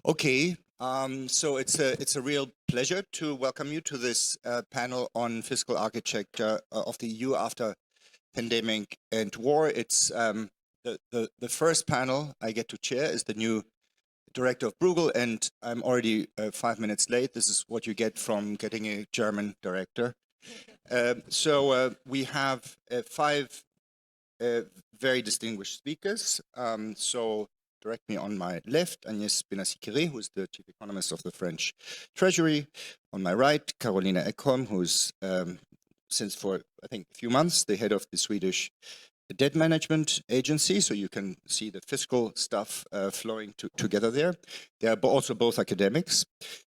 Okay, so it's a real pleasure to welcome you to this panel on fiscal architecture of the EU after pandemic and war. It's the first panel I get to chair is the new director of Bruegel, and I'm already 5 minutes late. This is what you get from getting a German director. So we have five very distinguished speakers. So direct me on my left, Agnès Benassi-Quiré, who is the chief economist of the French Treasury. On my right, Carolina Ekholm, who's since for, I think, a few months, the head of the Swedish debt management agency. So you can see the fiscal stuff flowing together there. They are also both academics.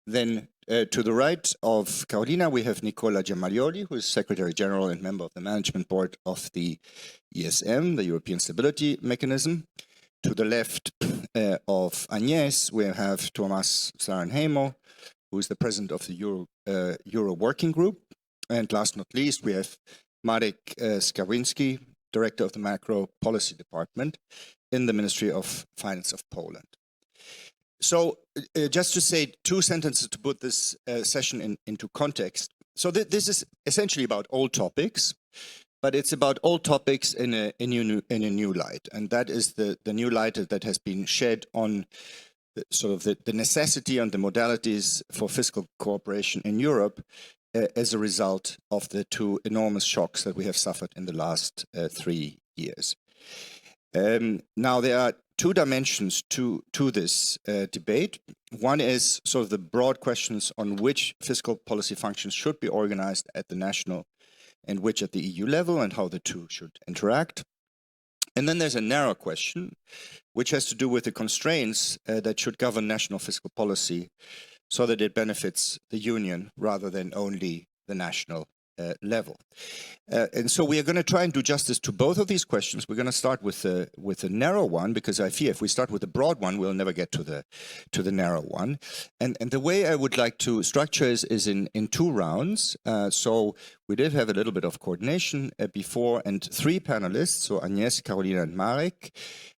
Then to the right of Carolina, we have Nicola Giamaglioli, who is Secretary General and member of the Management Board of the ESM, the European Stability Mechanism. To the left of Agnès, we have Thomas Sarenheimo, who is the president of the Euro Working Group. And last but not least, we have Marek Skawrinski, director of the Macro Policy Department in the Ministry of Finance of Poland. So just to say two sentences to put this session into context. So this is essentially about old topics, but it's about old topics in a new light. And that is the new light that has been shed on the necessity and the modalities for fiscal cooperation in Europe as a result of the two enormous shocks that we have suffered in the last 3 years. Now, there are two dimensions to this debate. One is sort of the broad questions on which fiscal policy functions should be organized at the national and which at the EU level, and how the two should interact. And then there's a narrow question, which has to do with the constraints that should govern national fiscal policy so that it benefits the union rather than only the national level. And so we are going to try and do justice to both of these questions. We're going to start with the narrow one, because I fear if we start with the broad one, we'll never get to the narrow one. And the way I would like to structure is in two rounds. So we did have a little bit of coordination before, and three panelists, so Agnès, Carolina, and Marek,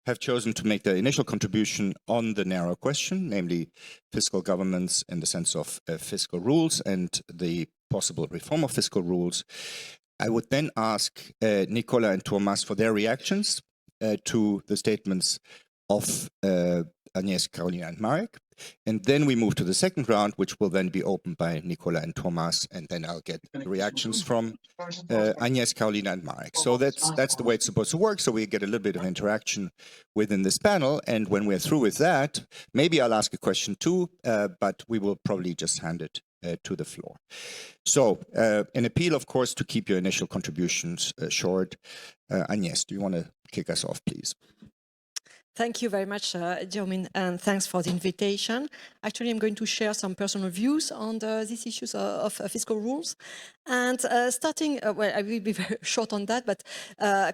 have chosen to make their initial contribution on the narrow question, namely fiscal governance in the sense of fiscal rules and the possible reform of fiscal rules. I would then ask Nicola and Thomas for their reactions to the statements of Agnès, Carolina, and Marek. And then we move to the second round, which will then be opened by Nicola and Thomas, and then I'll get reactions from Agnès, Carolina, and Marek. So that's the way it's supposed to work. So we get a little bit of interaction within this panel. And when we're through with that, maybe I'll ask a question too, but we will probably just hand it to the floor. So an appeal, of course, to keep your initial contributions short. Agnès, do you want to kick us off, please? Thank you very much, Jerome, and thanks for the invitation. Actually, I'm going to share some personal views on these issues of fiscal rules. And starting, well, I will be very short on that, but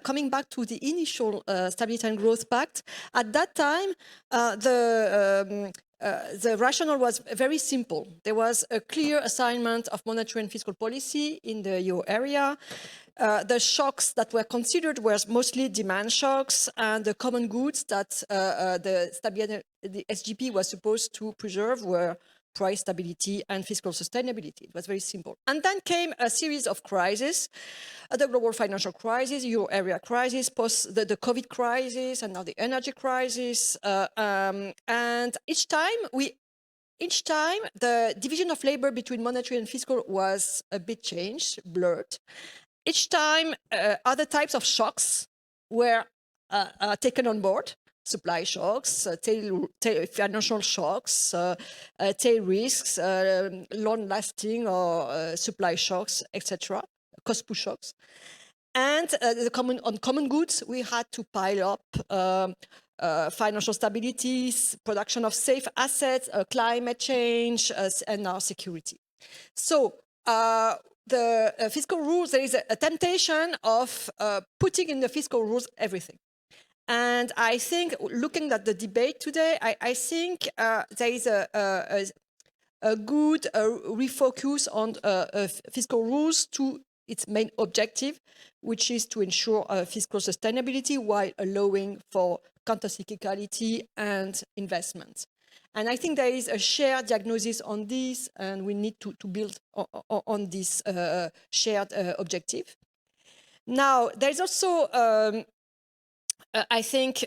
coming back to the initial Stability and Growth Pact, at that time, the rationale was very simple. There was a clear assignment of monetary and fiscal policy in the euro area. The shocks that were considered were mostly demand shocks, and the common goods that the SGP was supposed to preserve were price stability and fiscal sustainability. It was very simple. And then came a series of crises, the global financial crisis, euro area crisis, post the COVID crisis, and now the energy crisis. And each time, the division of labor between monetary and fiscal was a bit changed, blurred. Each time, other types of shocks were taken on board. Supply shocks, financial shocks, tail risks, long-lasting or supply shocks, etc., cost push shocks. And on common goods, we had to pile up financial stability, production of safe assets, climate change, and now security. So the fiscal rules, there is a temptation of putting in the fiscal rules everything. And I think, looking at the debate today, I think there is a good refocus on fiscal rules to its main objective, which is to ensure fiscal sustainability while allowing for countercyclicality and investment. And I think there is a shared diagnosis on this, and we need to build on this shared objective. Now, there's also, I think,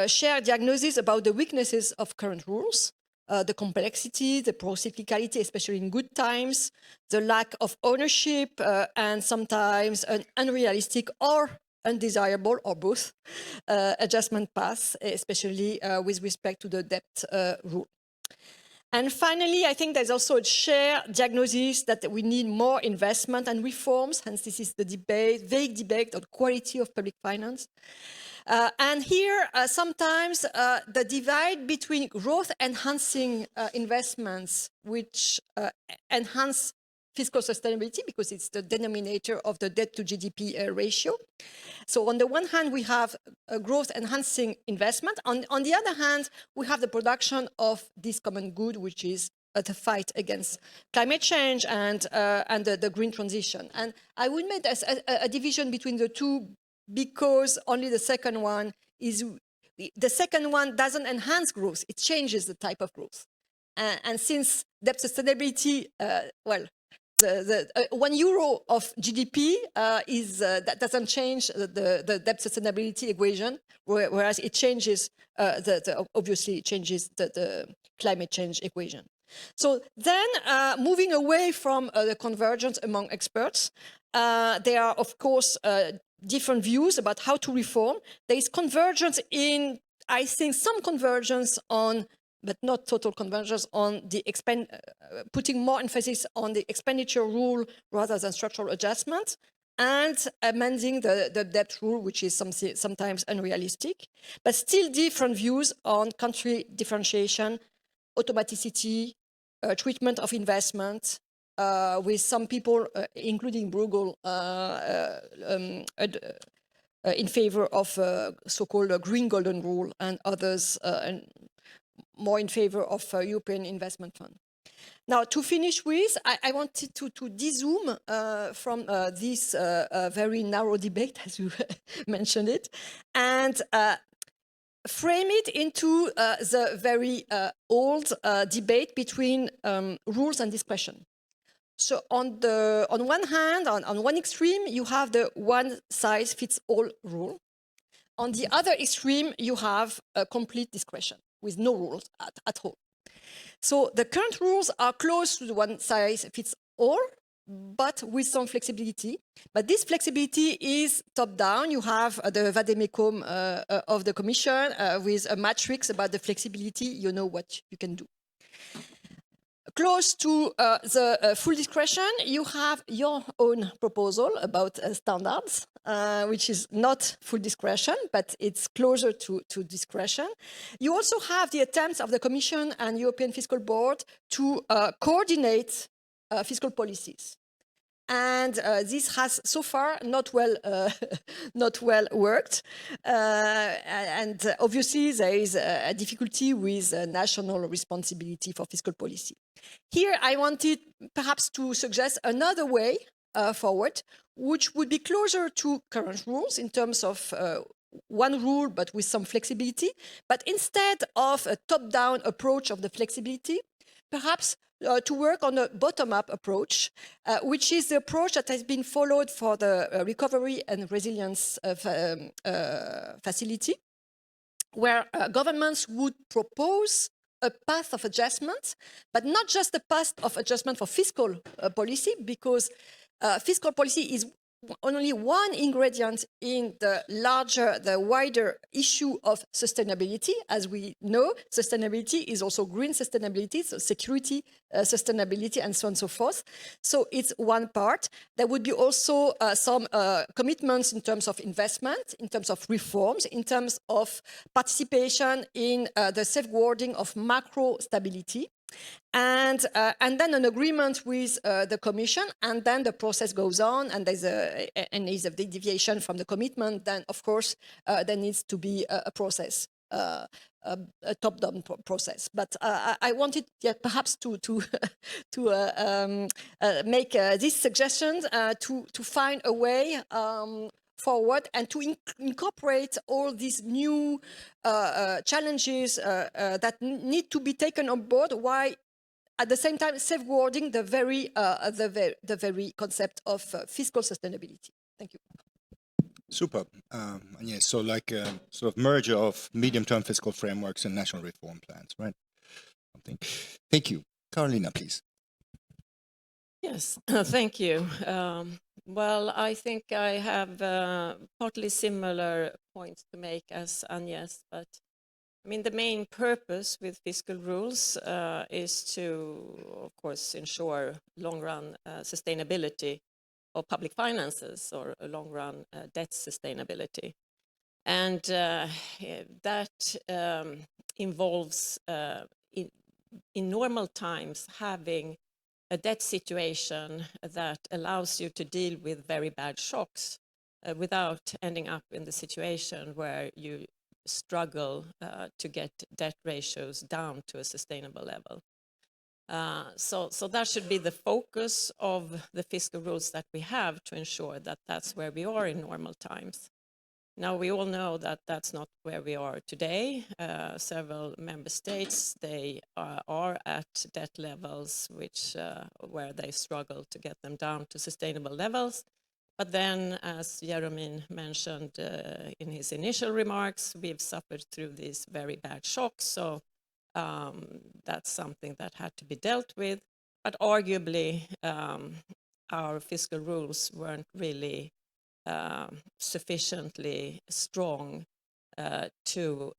shared diagnosis about the weaknesses of current rules, the complexity, the procyclicality, especially in good times, the lack of ownership, and sometimes an unrealistic or undesirable, or both, adjustment paths, especially with respect to the debt rule. And finally, I think there's also a shared diagnosis that we need more investment and reforms, hence this is the debate, vague debate on quality of public finance. And here, sometimes the divide between growth-enhancing investments, which enhance fiscal sustainability, because it's the denominator of the debt to GDP ratio. So on the one hand, we have a growth-enhancing investment. On the other hand, we have the production of this common good, which is the fight against climate change and the green transition. And I would make a division between the two, because only the second one doesn't enhance growth, it changes the type of growth. And since debt sustainability, the €1 of GDP that doesn't change the debt sustainability equation, whereas it changes obviously it changes the climate change equation. So then, moving away from the convergence among experts, there are of course different views about how to reform. There is convergence in, I think, some convergence on, but not total convergence on the putting more emphasis on the expenditure rule rather than structural adjustment, and amending the debt rule, which is sometimes unrealistic, but still different views on country differentiation, automaticity, treatment of investment, with some people, including Bruegel, in favor of so-called green golden rule, and others more in favor of European Investment Fund. Now, to finish with, I wanted to de-zoom from this very narrow debate, as you mentioned it, and frame it into the very old debate between rules and discretion. So on one hand, on one extreme, you have the one-size-fits-all rule. On the other extreme, you have a complete discretion with no rules at all. So the current rules are close to the one-size-fits-all, but with some flexibility. But this flexibility is top-down. You have the vademecum of the Commission with a matrix about the flexibility. You know what you can do. Close to the full discretion, you have your own proposal about standards, which is not full discretion, but it's closer to discretion. You also have the attempts of the Commission and European Fiscal Board to coordinate fiscal policies. And this has so far not well worked. And obviously, there is a difficulty with national responsibility for fiscal policy. Here, I wanted perhaps to suggest another way forward, which would be closer to current rules in terms of one rule, but with some flexibility. But instead of a top-down approach of the flexibility, perhaps to work on a bottom-up approach, which is the approach that has been followed for the Recovery and Resilience Facility, where governments would propose a path of adjustment, but not just a path of adjustment for fiscal policy, because fiscal policy is only one ingredient in the wider issue of sustainability. As we know, sustainability is also green sustainability, so security, sustainability, and so on and so forth. So it's one part. There would be also some commitments in terms of investment, in terms of reforms, in terms of participation in the safeguarding of macro stability. And then an agreement with the Commission, and then the process goes on, and there's a deviation from the commitment, then of course there needs to be a process, a top-down process. But I wanted perhaps to make these suggestions to find a way forward and to incorporate all these new challenges that need to be taken on board, while at the same time safeguarding the very concept of fiscal sustainability. Thank you. Super. And yes, so like a sort of merger of medium-term fiscal frameworks and national reform plans, right? Something. Thank you. Carolina, please. Yes, thank you. Well, I think I have partly similar points to make as Agnes, but I mean, the main purpose with fiscal rules is to, of course, ensure long-run sustainability of public finances, or a long-run debt sustainability. And that involves, in normal times, having a debt situation that allows you to deal with very bad shocks without ending up in the situation where you struggle to get debt ratios down to a sustainable level. So that should be the focus of the fiscal rules that we have, to ensure that that's where we are in normal times. Now, we all know that that's not where we are today. Several member states, they are at debt levels where they struggle to get them down to sustainable levels. But then, as Jeremy mentioned in his initial remarks, we've suffered through these very bad shocks. So that's something that had to be dealt with. But arguably, our fiscal rules weren't really sufficiently strong to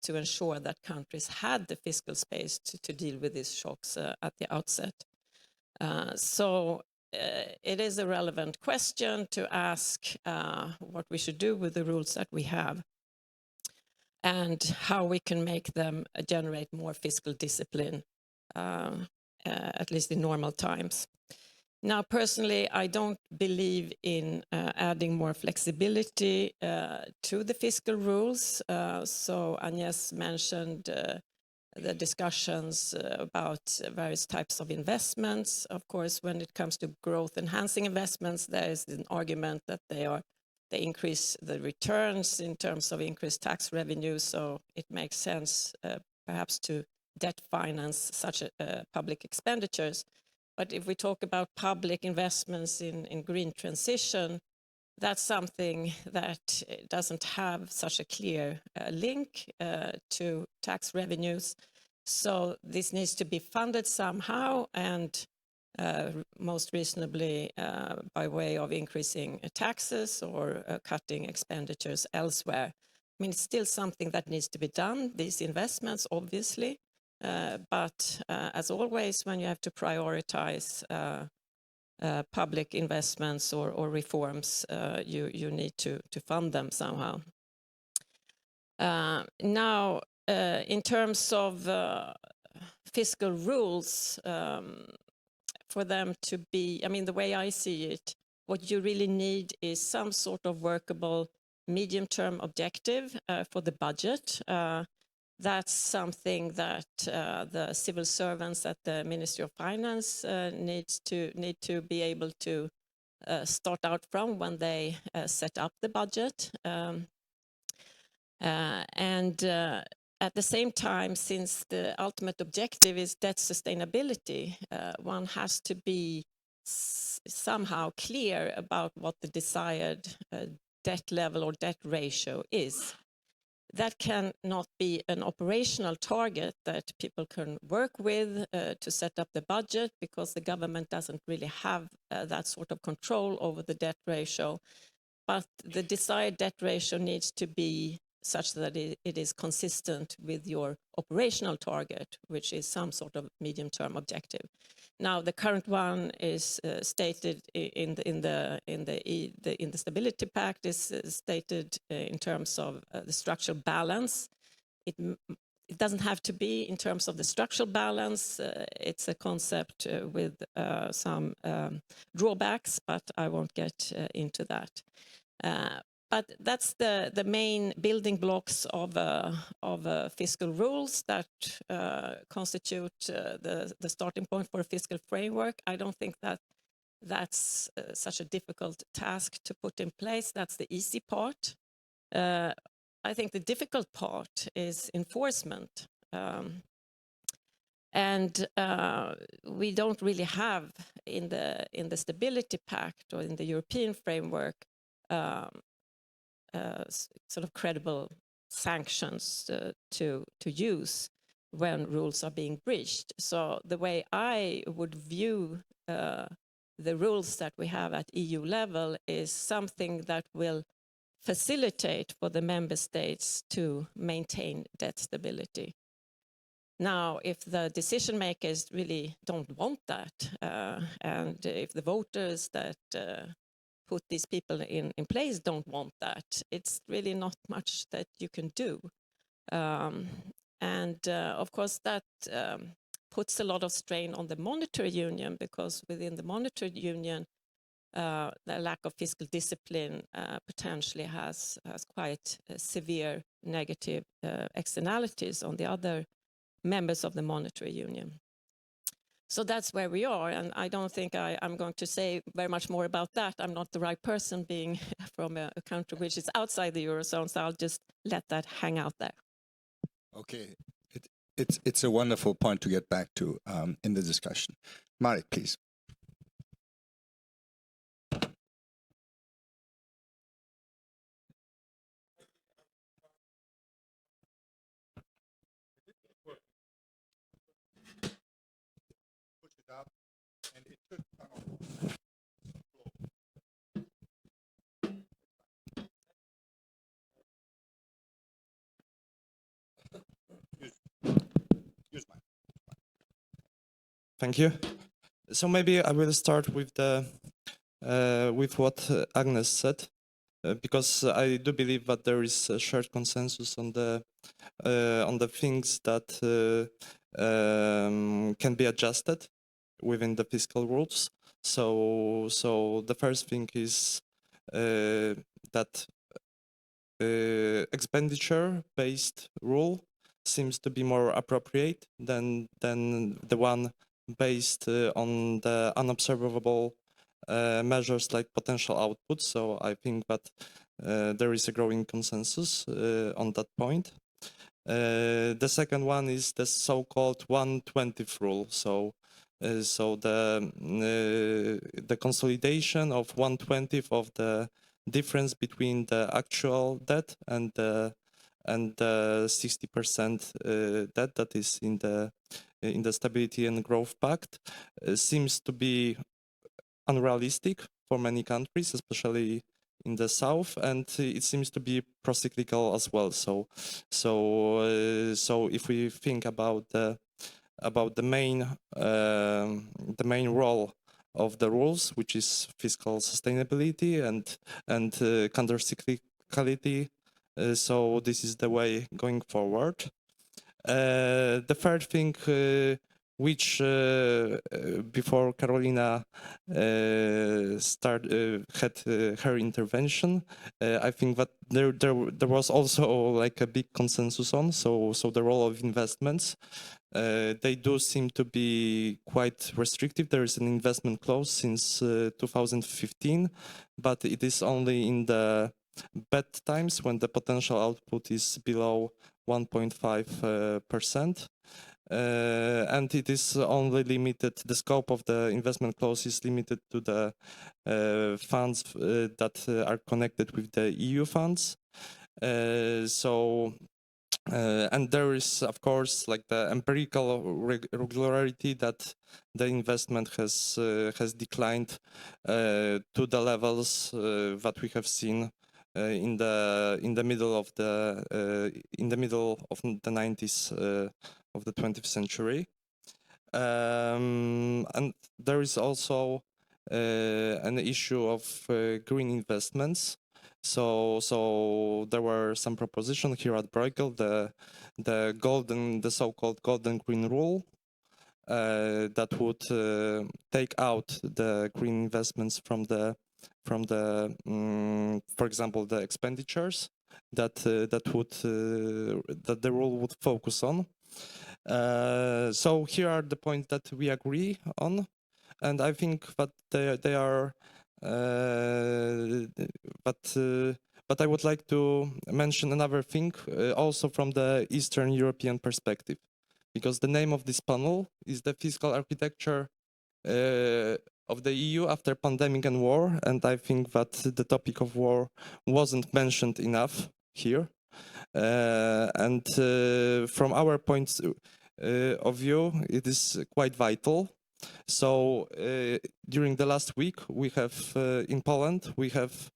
ensure that countries had the fiscal space to deal with these shocks at the outset. So it is a relevant question to ask what we should do with the rules that we have, and how we can make them generate more fiscal discipline, at least in normal times. Now, personally, I don't believe in adding more flexibility to the fiscal rules. So Agnes mentioned the discussions about various types of investments. Of course, when it comes to growth-enhancing investments, there is an argument that they increase the returns in terms of increased tax revenue. So it makes sense, perhaps, to debt finance such public expenditures. But if we talk about public investments in green transition, that's something that doesn't have such a clear link to tax revenues. So this needs to be funded somehow, and most reasonably by way of increasing taxes or cutting expenditures elsewhere. I mean, it's still something that needs to be done, these investments, obviously. But as always, when you have to prioritize public investments or reforms, you need to fund them somehow. Now, in terms of fiscal rules, for them to be, I mean, the way I see it, what you really need is some sort of workable medium-term objective for the budget. That's something that the civil servants at the Ministry of Finance need to be able to start out from when they set up the budget. And at the same time, since the ultimate objective is debt sustainability, one has to be somehow clear about what the desired debt level or debt ratio is. That cannot be an operational target that people can work with to set up the budget, because the government doesn't really have that sort of control over the debt ratio. But the desired debt ratio needs to be such that it is consistent with your operational target, which is some sort of medium-term objective. Now, the current one is stated in the Stability Pact, is stated in terms of the structural balance. It doesn't have to be in terms of the structural balance. It's a concept with some drawbacks, but I won't get into that. But that's the main building blocks of fiscal rules that constitute the starting point for a fiscal framework. I don't think that that's such a difficult task to put in place. That's the easy part. I think the difficult part is enforcement. And we don't really have in the Stability Pact or in the European framework sort of credible sanctions to use when rules are being breached. So the way I would view the rules that we have at EU level is something that will facilitate for the member states to maintain debt stability. Now, if the decision makers really don't want that, and if the voters that put these people in place don't want that, it's really not much that you can do. And of course, that puts a lot of strain on the monetary union, because within the monetary union, the lack of fiscal discipline potentially has quite severe negative externalities on the other members of the monetary union. So that's where we are, and I don't think I'm going to say very much more about that. I'm not the right person, being from a country which is outside the Eurozone, so I'll just let that hang out there. Okay, it's a wonderful point to get back to in the discussion. Marek, please. Push it up, and it should come off. Use mine. Thank you. So maybe I will start with the with what Agnes said, because I do believe that there is a shared consensus on the things that can be adjusted within the fiscal rules. So the first thing is that expenditure-based rule seems to be more appropriate than the one based on the unobservable measures like potential output. So I think that there is a growing consensus on that point. The second one is the so-called 1/20th rule. So the consolidation of 1/20th of the difference between the actual debt and the 60% debt that is in the Stability and Growth Pact seems to be unrealistic for many countries, especially in the south, and it seems to be procyclical as well. So if we think about the main role of the rules, which is fiscal sustainability and countercyclicality, so this is the way going forward. The third thing, which before Carolina had her intervention, I think that there was also like a big consensus on. So the role of investments. They do seem to be quite restrictive. There is an investment clause since 2015, but it is only in the bad times when the potential output is below 1.5%. And it is only limited, the scope of the investment clause is limited to the funds that are connected with the EU funds. And there is, of course, like the empirical regularity that the investment has declined to the levels that we have seen in the middle of the 90s of the 20th century. And there is also an issue of green investments. So there were some propositions here at Bruegel, the so-called golden green rule, that would take out the green investments from the for example, the expenditures that the rule would focus on. So here are the points that we agree on. and I think that they are. But I would like to mention another thing, also from the Eastern European perspective, because the name of this panel is the fiscal architecture of the EU after pandemic and war, and I think that the topic of war wasn't mentioned enough here. And from our point of view, it is quite vital. So during the last week, we have in Poland we have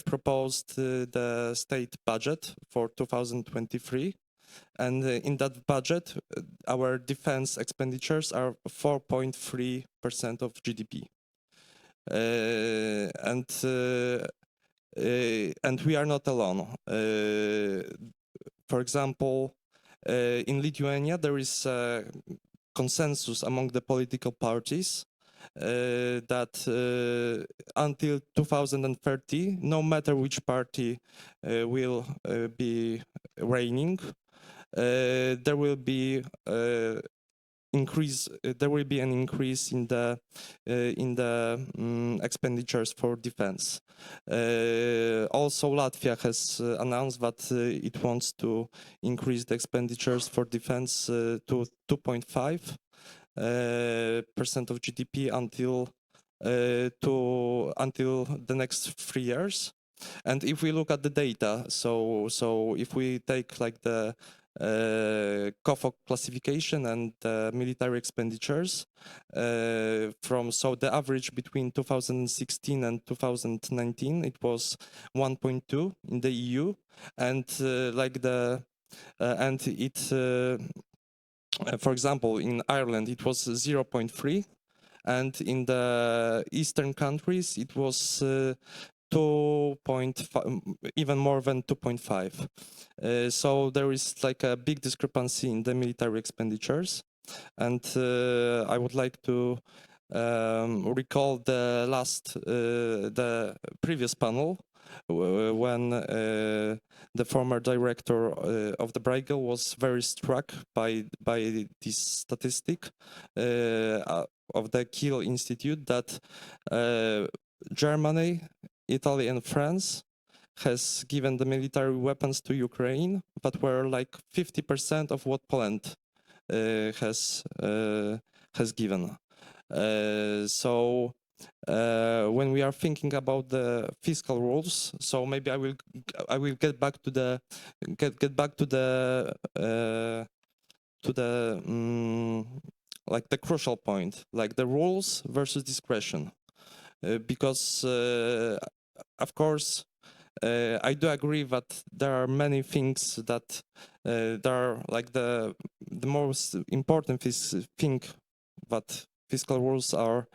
proposed the state budget for 2023, and in that budget, our defense expenditures are 4.3% of GDP, and we are not alone. For example, in Lithuania, there is a consensus among the political parties that until 2030, no matter which party will be reigning, there will be there will be an increase in the expenditures for defense. Also, Latvia has announced that it wants to increase the expenditures for defense to 2.5% of GDP until the next 3 years. And if we look at the data, so if we take like the COFOC classification and military expenditures the average between 2016 and 2019, it was 1.2 in the EU, and for example, in Ireland it was 0.3, and in the eastern countries it was 2.5, even more than 2.5. So there is like a big discrepancy in the military expenditures, and I would like to recall the previous panel when the former director of the Bruegel was very struck by this statistic of the Kiel Institute that Germany, Italy and France has given the military weapons to Ukraine, but were like 50% of what Poland has given. So when we are thinking about the fiscal rules, so maybe I will get back to the like the crucial point, like the rules versus discretion. Because of course I do agree that there are many things that there are like the most important thing that fiscal rules are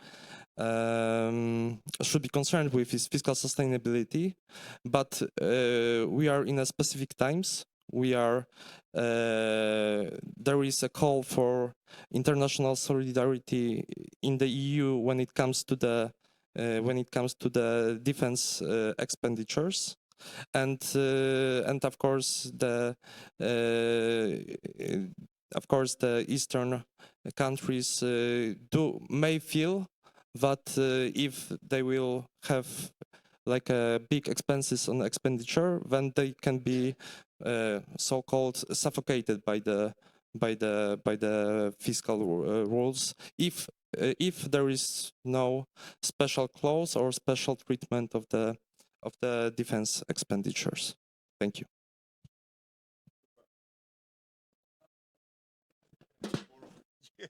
should be concerned with is fiscal sustainability, but we are in a specific times. We are there is a call for international solidarity in the EU when it comes to the defense expenditures, and of course the eastern countries may feel that if they will have like big expenses on expenditure, then they can be so-called suffocated by the fiscal rules if there is no special clause or special treatment of the defense expenditures. Thank you.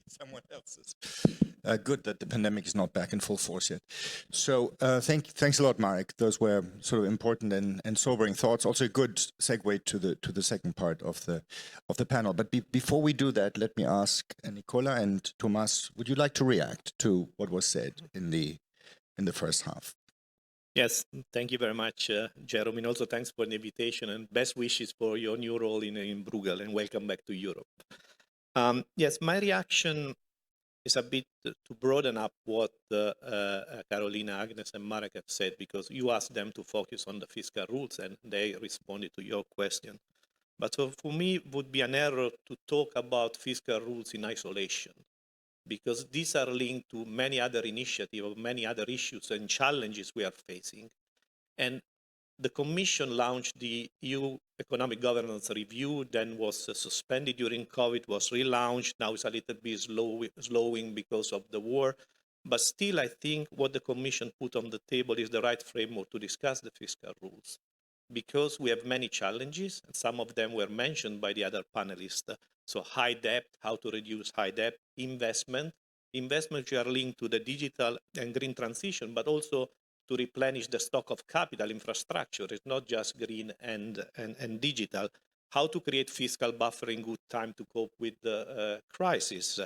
Someone else's. Good that the pandemic is not back in full force yet. So thanks a lot, Marek. Those were sort of important and sobering thoughts. Also a good segue to the second part of the panel. But before we do that, let me ask Nicola and Tomas, would you like to react to what was said in the first half? Yes, thank you very much, Jerome, and also thanks for the invitation and best wishes for your new role in Bruegel, and welcome back to Europe. Yes, my reaction is a bit to broaden up what Carolina, Agnes, and Marek have said, because you asked them to focus on the fiscal rules and they responded to your question. But so for me, it would be an error to talk about fiscal rules in isolation, because these are linked to many other initiatives, many other issues and challenges we are facing. And the Commission launched the EU Economic Governance Review, then was suspended during COVID, was relaunched. Now it's a little bit slowing because of the war. But still, I think what the Commission put on the table is the right framework to discuss the fiscal rules, because we have many challenges, and some of them were mentioned by the other panelists. So high debt, how to reduce high debt, investments which are linked to the digital and green transition, but also to replenish the stock of capital infrastructure. It's not just green and digital. How to create fiscal buffer in good time to cope with the crisis.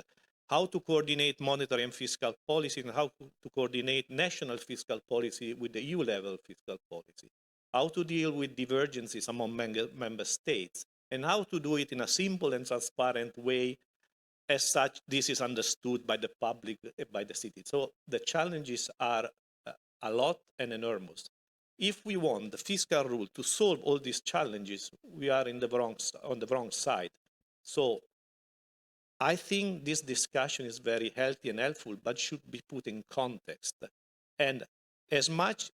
How to coordinate monetary and fiscal policy, and how to coordinate national fiscal policy with the EU level fiscal policy. How to deal with divergences among member states, and how to do it in a simple and transparent way. As such, this is understood by the public, by the city. So the challenges are a lot and enormous. If we want the fiscal rule to solve all these challenges, we are on the wrong side. So I think this discussion is very healthy and helpful, but should be put in context. And as much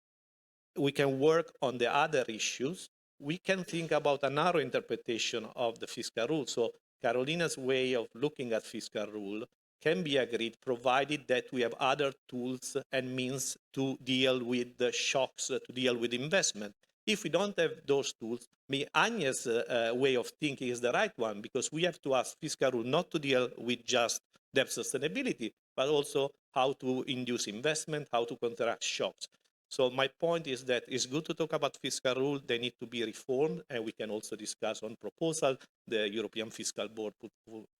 we can work on the other issues, we can think about a narrow interpretation of the fiscal rule. So Carolina's way of looking at fiscal rule can be agreed, provided that we have other tools and means to deal with the shocks, to deal with investment. If we don't have those tools, Agnes' way of thinking is the right one, because we have to ask fiscal rule not to deal with just debt sustainability, but also how to induce investment, how to counteract shocks. So my point is that it's good to talk about fiscal rules. They need to be reformed, and we can also discuss on proposal. The European Fiscal Board put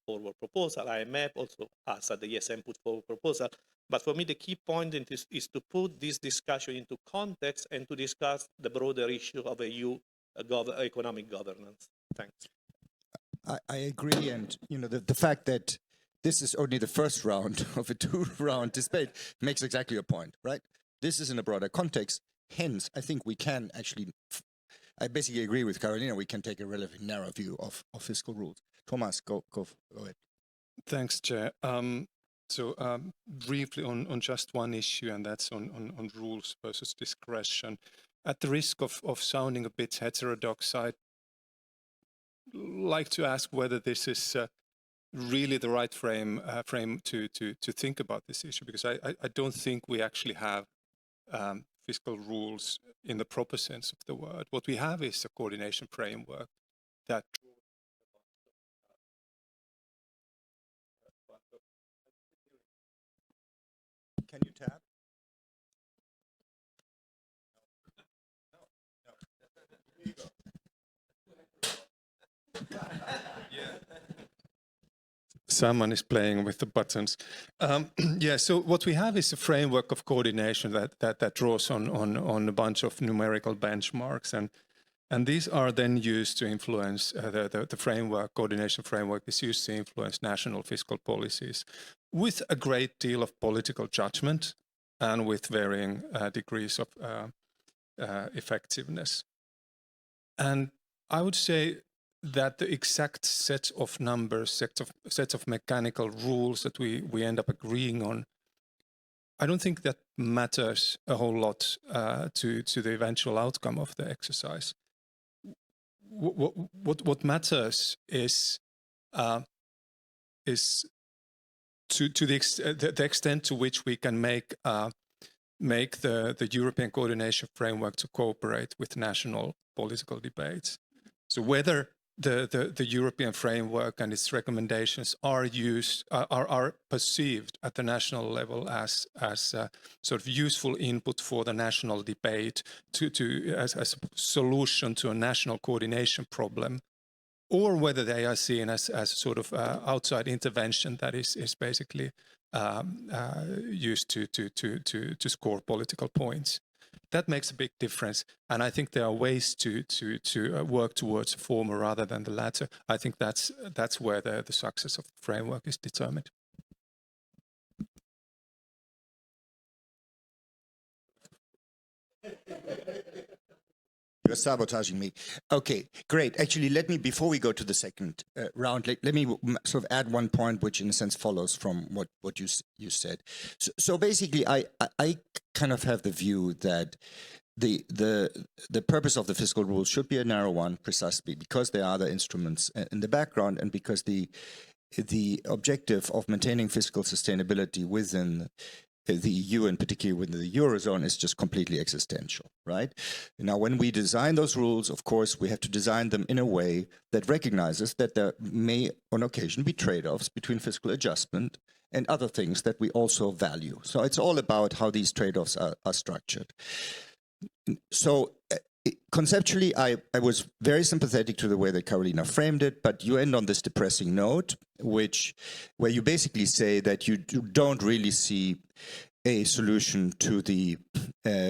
forward proposal. IMF also us at the ESM put forward proposal. But for me, the key point is to put this discussion into context and to discuss the broader issue of EU economic governance. Thanks. I agree, and the fact that this is only the first round of a two-round debate makes exactly your point, right? This is in a broader context. Hence, I think we can actually, I basically agree with Carolina, we can take a relatively narrow view of fiscal rules. Thomas, go ahead. Thanks, Chair. Briefly on just one issue, and that's on rules versus discretion. At the risk of sounding a bit heterodox, I'd like to ask whether this is really the right frame to think about this issue, because I don't think we actually have fiscal rules in the proper sense of the word. What we have is a coordination framework that Can you tap? someone is playing with the buttons. Yeah, so what we have is a framework of coordination that draws on a bunch of numerical benchmarks, and these are then used to influence the framework. Coordination framework is used to influence national fiscal policies with a great deal of political judgment and with varying degrees of effectiveness. And I would say that the exact set of numbers, set of mechanical rules that we end up agreeing on, I don't think that matters a whole lot to the eventual outcome of the exercise. What matters is to the extent to which we can make the European coordination framework to cooperate with national political debates. So whether the European framework and its recommendations are perceived at the national level as sort of useful input for the national debate as a solution to a national coordination problem, or whether they are seen as sort of outside intervention that is basically used to score political points. That makes a big difference, and I think there are ways to work towards the former rather than the latter. I think that's where the success of the framework is determined. You're sabotaging me. Okay, great. Actually, let me, before we go to the second round, let me sort of add one point, which in a sense follows from what you said. So basically, I kind of have the view that the purpose of the fiscal rules should be a narrow one, precisely because there are other instruments in the background, and because the objective of maintaining fiscal sustainability within the EU, and particularly within the Eurozone, is just completely existential, right? Now, when we design those rules, of course, we have to design them in a way that recognizes that there may, on occasion, be trade-offs between fiscal adjustment and other things that we also value. So it's all about how these trade-offs are structured. So conceptually, I was very sympathetic to the way that Carolina framed it, but you end on this depressing note, where you basically say that you don't really see a solution to the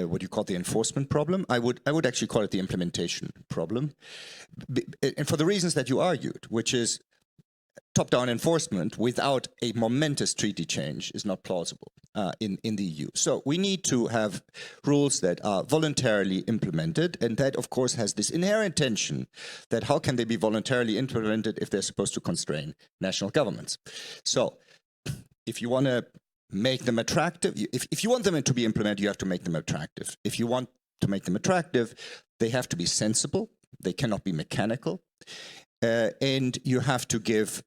what you call the enforcement problem. I would actually call it the implementation problem, and for the reasons that you argued, which is top-down enforcement without a momentous treaty change is not plausible in the EU. So we need to have rules that are voluntarily implemented, and that, of course, has this inherent tension that how can they be voluntarily implemented if they're supposed to constrain national governments? So if you want to make them attractive, if you want them to be implemented, you have to make them attractive. If you want to make them attractive, they have to be sensible. They cannot be mechanical. And you have to give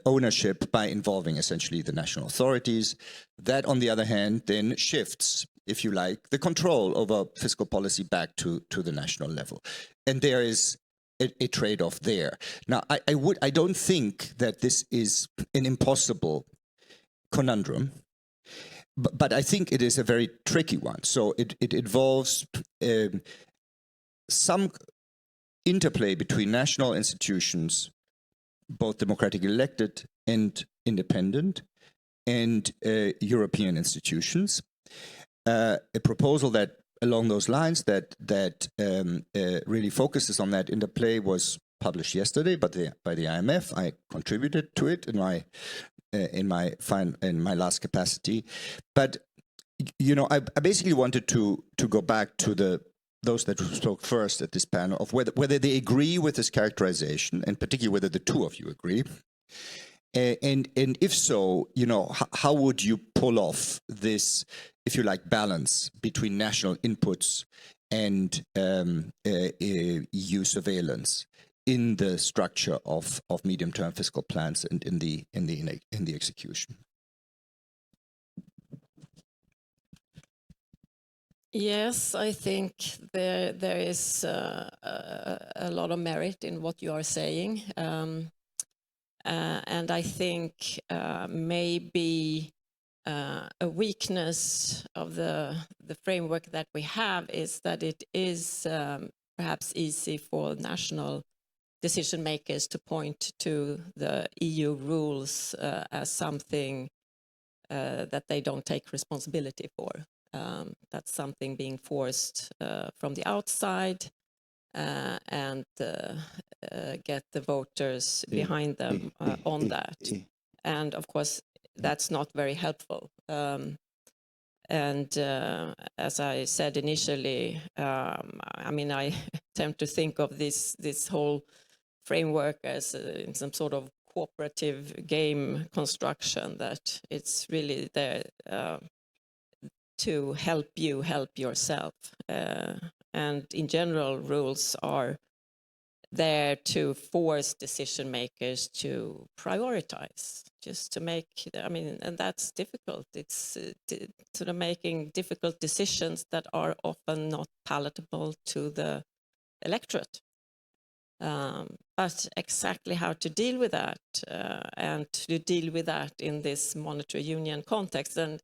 ownership by involving essentially the national authorities. That, on the other hand, then shifts, if you like, the control over fiscal policy back to the national level. And there is a trade-off there. Now, I don't think that this is an impossible conundrum, but I think it is a very tricky one. So it involves some interplay between national institutions, both democratically elected and independent, and European institutions. A proposal that, along those lines, that really focuses on that interplay was published yesterday by the IMF. I contributed to it in my last capacity, but I basically wanted to go back to those that spoke first at this panel of whether they agree with this characterization, and particularly whether the two of you agree, and if so, how would you pull off this, if you like, balance between national inputs and EU surveillance in the structure of medium-term fiscal plans and in the execution? Yes, I think there is a lot of merit in what you are saying. And I think maybe a weakness of the framework that we have is that it is perhaps easy for national decision makers to point to the EU rules as something that they don't take responsibility for. That's something being forced from the outside and get the voters behind them on that. And of course, that's not very helpful. And as I said initially, I tend to think of this whole framework as in some sort of cooperative game construction, that it's really there to help you help yourself. And in general, rules are there to force decision makers to prioritize, just to make, and that's difficult. It's sort of making difficult decisions that are often not palatable to the electorate. But exactly how to deal with that and to deal with that in this monetary union context. And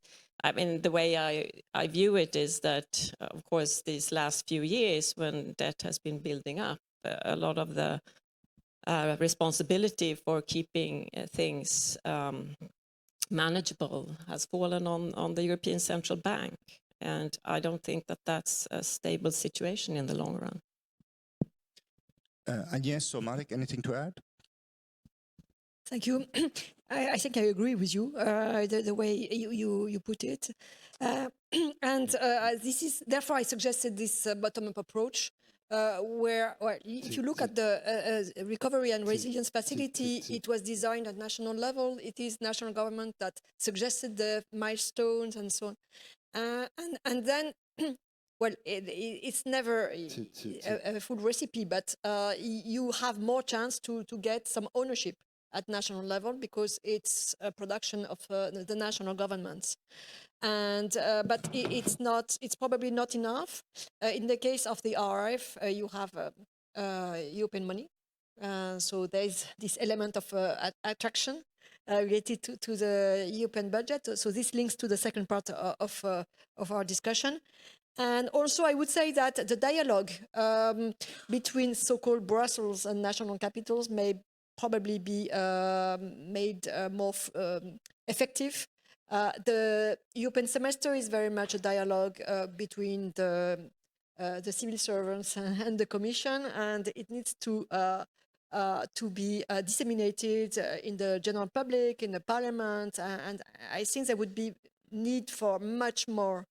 the way I view it is that, of course, these last few years when debt has been building up, a lot of the responsibility for keeping things manageable has fallen on the European Central Bank. And I don't think that that's a stable situation in the long run. Agnes, so Marek, anything to add? Thank you. I think I agree with you, the way you put it. And this is, therefore, I suggested this bottom-up approach, where if you look at the recovery and resilience facility, it was designed at national level. It is national government that suggested the milestones and so on. And then, well, it's never a full recipe, but you have more chance to get some ownership at national level because it's a production of the national governments. And but it's probably not enough. In the case of the RRF, you have European money, so there's this element of attraction related to the European budget. So this links to the second part of our discussion. And also, I would say that the dialogue between so-called Brussels and national capitals may probably be made more effective. The European semester is very much a dialogue between the civil servants and the Commission, and it needs to be disseminated in the general public, in the Parliament, and I think there would be need for much more.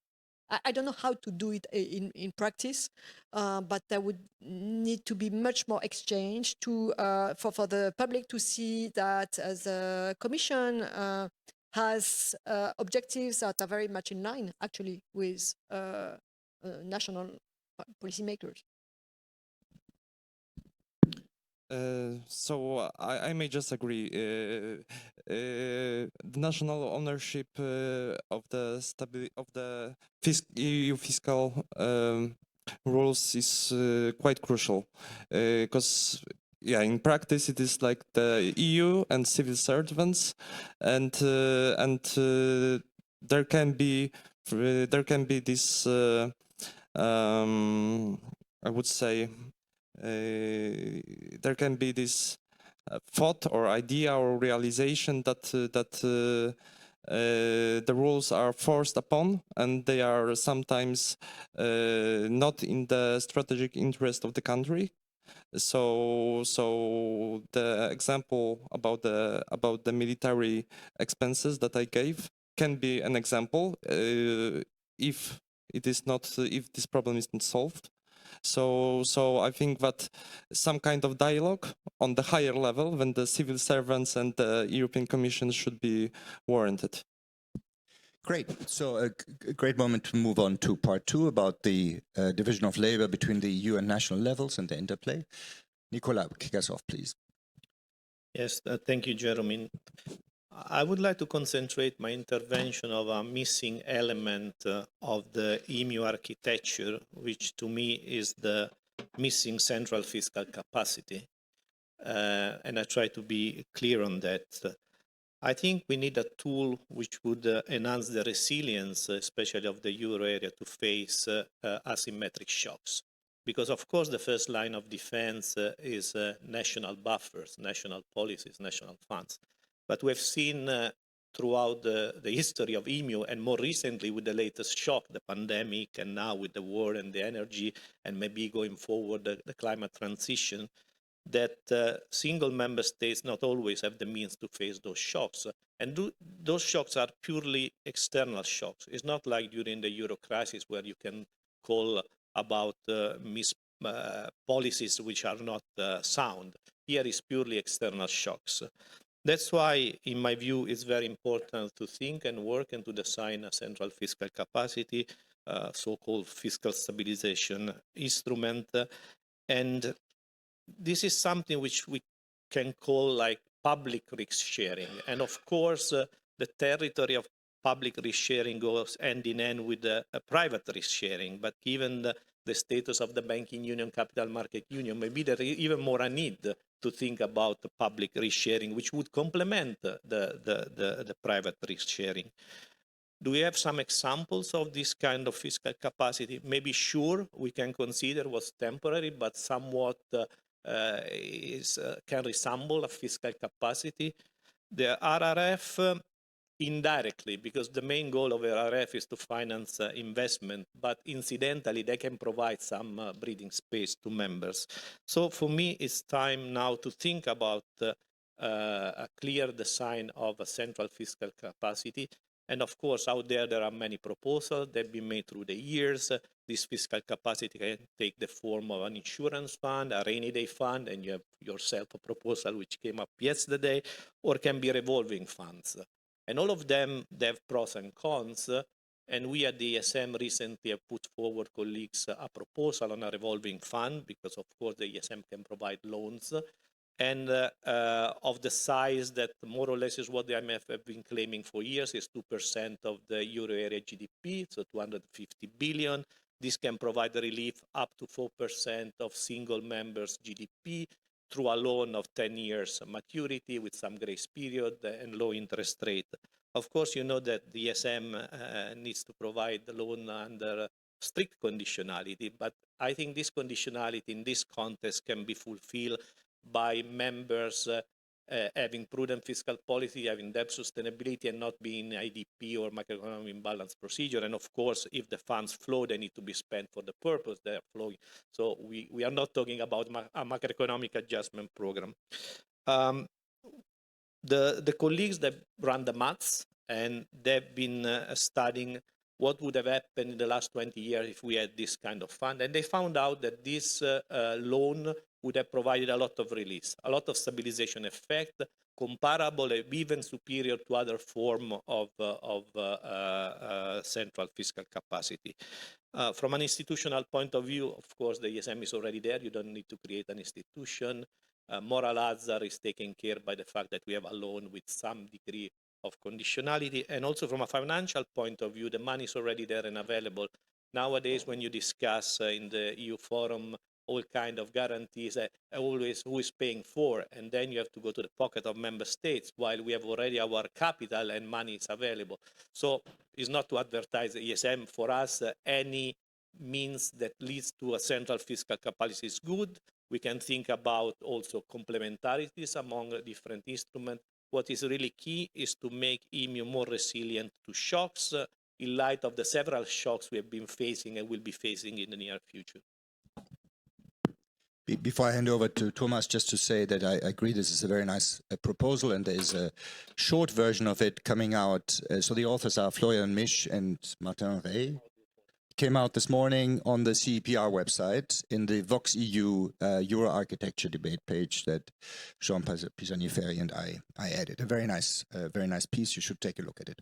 I don't know how to do it in practice, but there would need to be much more exchange to for the public to see that the Commission has objectives that are very much in line, actually, with national policymakers. So I may just agree. The national ownership of the EU fiscal rules is quite crucial because in practice it is like the EU and civil servants, and there can be this I would say. There can be this thought or idea or realization that the rules are forced upon, and they are sometimes not in the strategic interest of the country. So the example about the military expenses that I gave can be an example if this problem is not solved. So I think that some kind of dialogue on the higher level than the civil servants and the European Commission should be warranted. Great. So a great moment to move on to part two about the division of labor between the EU and national levels and the interplay. Nicolas, kick us off, please. Yes, thank you, Jeremy. I would like to concentrate my intervention of a missing element of the EMU architecture, which to me is the missing central fiscal capacity. And I try to be clear on that. I think we need a tool which would enhance the resilience, especially of the euro area, to face asymmetric shocks. Because, of course, the first line of defense is national buffers, national policies, national funds. But we've seen throughout the history of EMU, and more recently with the latest shock, the pandemic, and now with the war and the energy, and maybe going forward, the climate transition, that single member states not always have the means to face those shocks. And those shocks are purely external shocks. It's not like during the Euro crisis where you can call about policies which are not sound. Here is purely external shocks. That's why, in my view, it's very important to think and work and to design a central fiscal capacity, so-called fiscal stabilization instrument. And this is something which we can call like public risk sharing. And of course, the territory of public risk sharing goes hand in hand with a private risk sharing. But given the status of the banking union, capital market union, maybe there is even more a need to think about the public risk sharing, which would complement the private risk sharing. Do we have some examples of this kind of fiscal capacity? Maybe sure, we can consider was temporary, but somewhat can resemble a fiscal capacity. The RRF indirectly, because the main goal of RRF is to finance investment, but incidentally, they can provide some breathing space to members. So for me, it's time now to think about a clear design of a central fiscal capacity. And of course, out there are many proposals that have been made through the years. This fiscal capacity can take the form of an insurance fund, a rainy day fund, and you have yourself a proposal which came up yesterday, or can be revolving funds. And all of them, they have pros and cons. And we at the ESM recently have put forward, colleagues, a proposal on a revolving fund, because of course the ESM can provide loans, and of the size that more or less is what the IMF have been claiming for years, is 2% of the euro area GDP, so 250 billion. This can provide relief up to 4% of single members' GDP through a loan of 10 years maturity with some grace period and low interest rate. Of course, you know that the ESM needs to provide the loan under strict conditionality, but I think this conditionality in this context can be fulfilled by members having prudent fiscal policy, having debt sustainability, and not being IDP or macroeconomic imbalance procedure. And of course, if the funds flow, they need to be spent for the purpose they are flowing. So we are not talking about a macroeconomic adjustment program. The colleagues that run the maths, and they've been studying what would have happened in the last 20 years if we had this kind of fund. And they found out that this loan would have provided a lot of release, a lot of stabilization effect, comparable, even superior to other form of central fiscal capacity. From an institutional point of view, of course, the ESM is already there. You don't need to create an institution. Moral hazard is taken care by the fact that we have a loan with some degree of conditionality. And also from a financial point of view, the money is already there and available. Nowadays, when you discuss in the EU forum all kind of guarantees, always who is paying for, and then you have to go to the pocket of member states, while we have already our capital and money is available. So it's not to advertise the ESM. For us, any means that leads to a central fiscal capacity is good. We can think about also complementarities among different instruments. What is really key is to make EMU more resilient to shocks in light of the several shocks we have been facing and will be facing in the near future. Before I hand over to Thomas, just to say that I agree this is a very nice proposal, and there is a short version of it coming out. So the authors are Florian Misch and Martin Rey. Came out this morning on the CEPR website in the Vox EU Euro Architecture debate page that Jean Pisani-Ferry and I added. A very nice piece. You should take a look at it.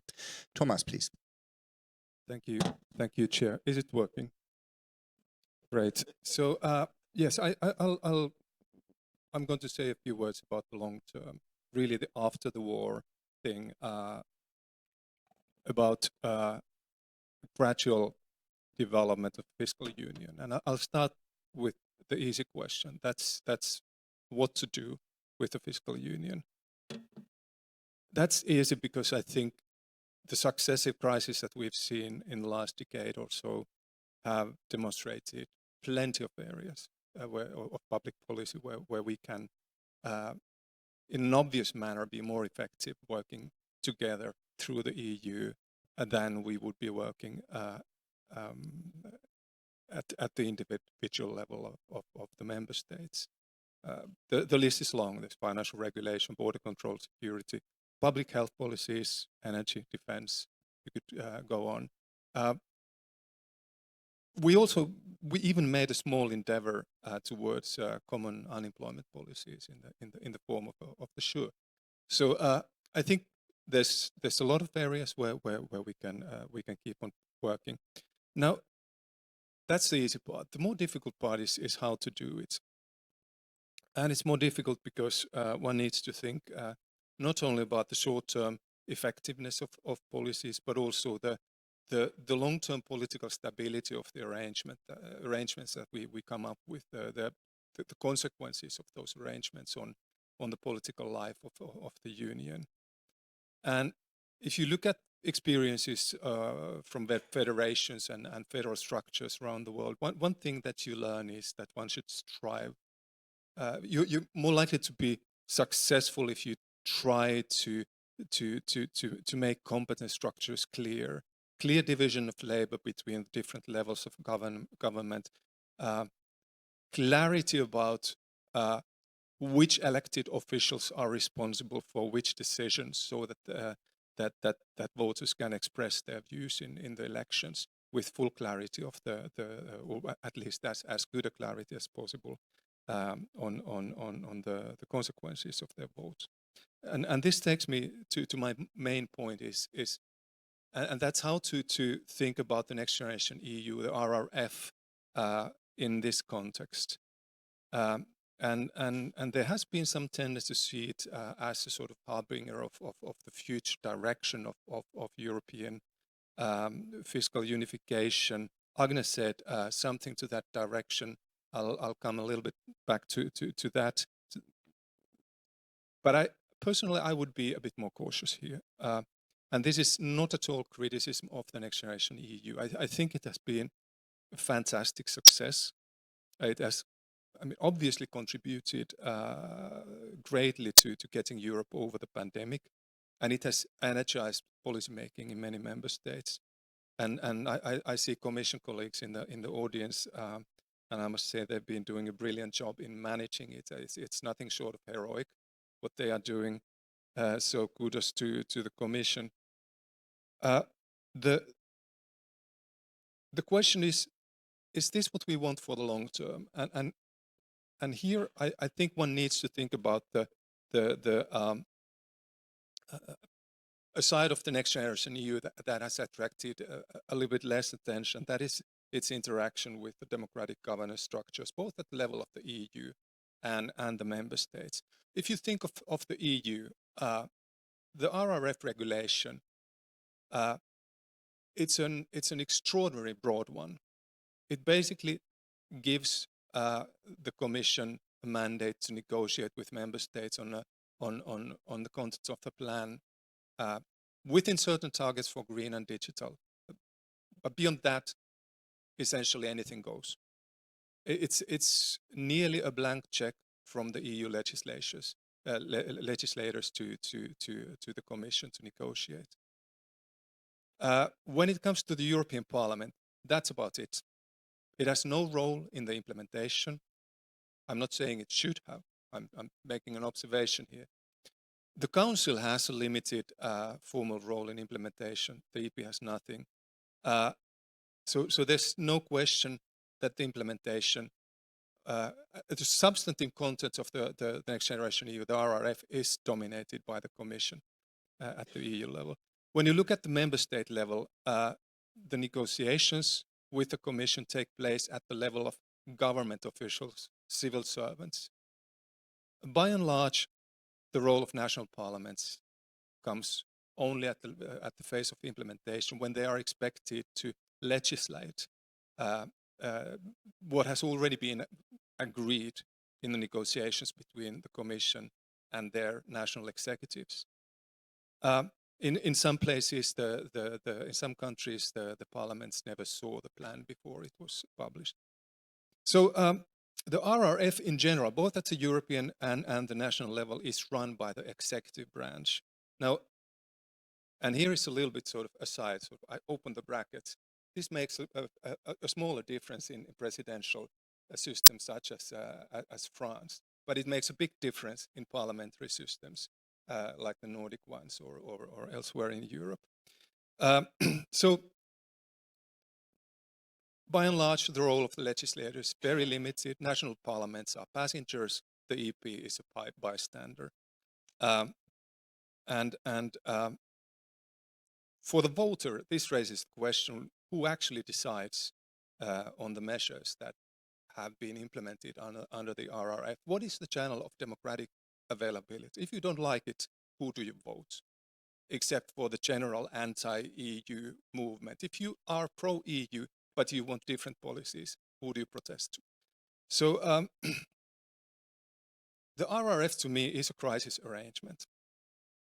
Thomas, please. Thank you, Chair. Is it working? Great. So yes, I'm going to say a few words about the long term, really the after the war thing, about gradual development of fiscal union. And I'll start with the easy question. That's what to do with the fiscal union. That's easy because I think the successive crises that we've seen in the last decade or so have demonstrated plenty of areas of public policy where we can, in an obvious manner, be more effective working together through the EU than we would be working at the individual level of the member states. The list is long. There's financial regulation, border control, security, public health policies, energy, defense. You could go on. We even made a small endeavor towards common unemployment policies in the form of the SURE. So I think there's a lot of areas where we can keep on working. Now, that's the easy part. The more difficult part is how to do it. And it's more difficult because one needs to think not only about the short-term effectiveness of policies, but also the long-term political stability of the arrangements that we come up with, the consequences of those arrangements on the political life of the Union. And if you look at experiences from federations and federal structures around the world, one thing that you learn is that one should strive. You're more likely to be successful if you try to make competence structures clear division of labor between different levels of government, clarity about which elected officials are responsible for which decisions, so that that voters can express their views in the elections with full clarity of or at least as good a clarity as possible on the consequences of their votes. And this takes me to my main point and that's how to think about the next generation EU, the RRF, in this context. And there has been some tendency to see it as a sort of harbinger of the future direction of European fiscal unification. Agnes said something to that direction. I'll come a little bit back to that. But I would be a bit more cautious here. And this is not at all criticism of the next generation EU. I think it has been a fantastic success. It has, obviously contributed greatly to getting Europe over the pandemic, and it has energized policymaking in many member states. And I see Commission colleagues in the audience, and I must say they've been doing a brilliant job in managing it. It's nothing short of heroic what they are doing. So kudos to the Commission. The question is this what we want for the long term? And here I think one needs to think about a side of the next generation EU that has attracted a little bit less attention. That is its interaction with the democratic governance structures, both at the level of the EU and the member states. If you think of the EU, the RRF regulation, it's an extraordinarily broad one. It basically gives the Commission a mandate to negotiate with member states on the contents of the plan within certain targets for green and digital. But beyond that, essentially anything goes. It's nearly a blank check from the EU legislators to the Commission to negotiate. When it comes to the European Parliament, that's about it. It has no role in the implementation. I'm not saying it should have. I'm making an observation here. The Council has a limited formal role in implementation. The EP has nothing. So there's no question that the implementation, the substantive content of the next generation EU, the RRF, is dominated by the Commission at the EU level. When you look at the member state level, the negotiations with the Commission take place at the level of government officials, civil servants. By and large, the role of national parliaments comes only at the phase of implementation, when they are expected to legislate what has already been agreed in the negotiations between the Commission and their national executives. In some places, in some countries, the parliaments never saw the plan before it was published. So the RRF in general, both at the European and the national level, is run by the executive branch. Now, and here is a little bit sort of aside, so I open the brackets. This makes a smaller difference in presidential systems such as France, but it makes a big difference in parliamentary systems like the Nordic ones or elsewhere in Europe. So by and large, the role of the legislator is very limited. National parliaments are passengers. The EP is a bystander. For the voter, this raises the question, who actually decides on the measures that have been implemented under the RRF? What is the channel of democratic availability? If you don't like it, who do you vote? Except for the general anti-EU movement. If you are pro-EU, but you want different policies, who do you protest to? So the RRF to me is a crisis arrangement.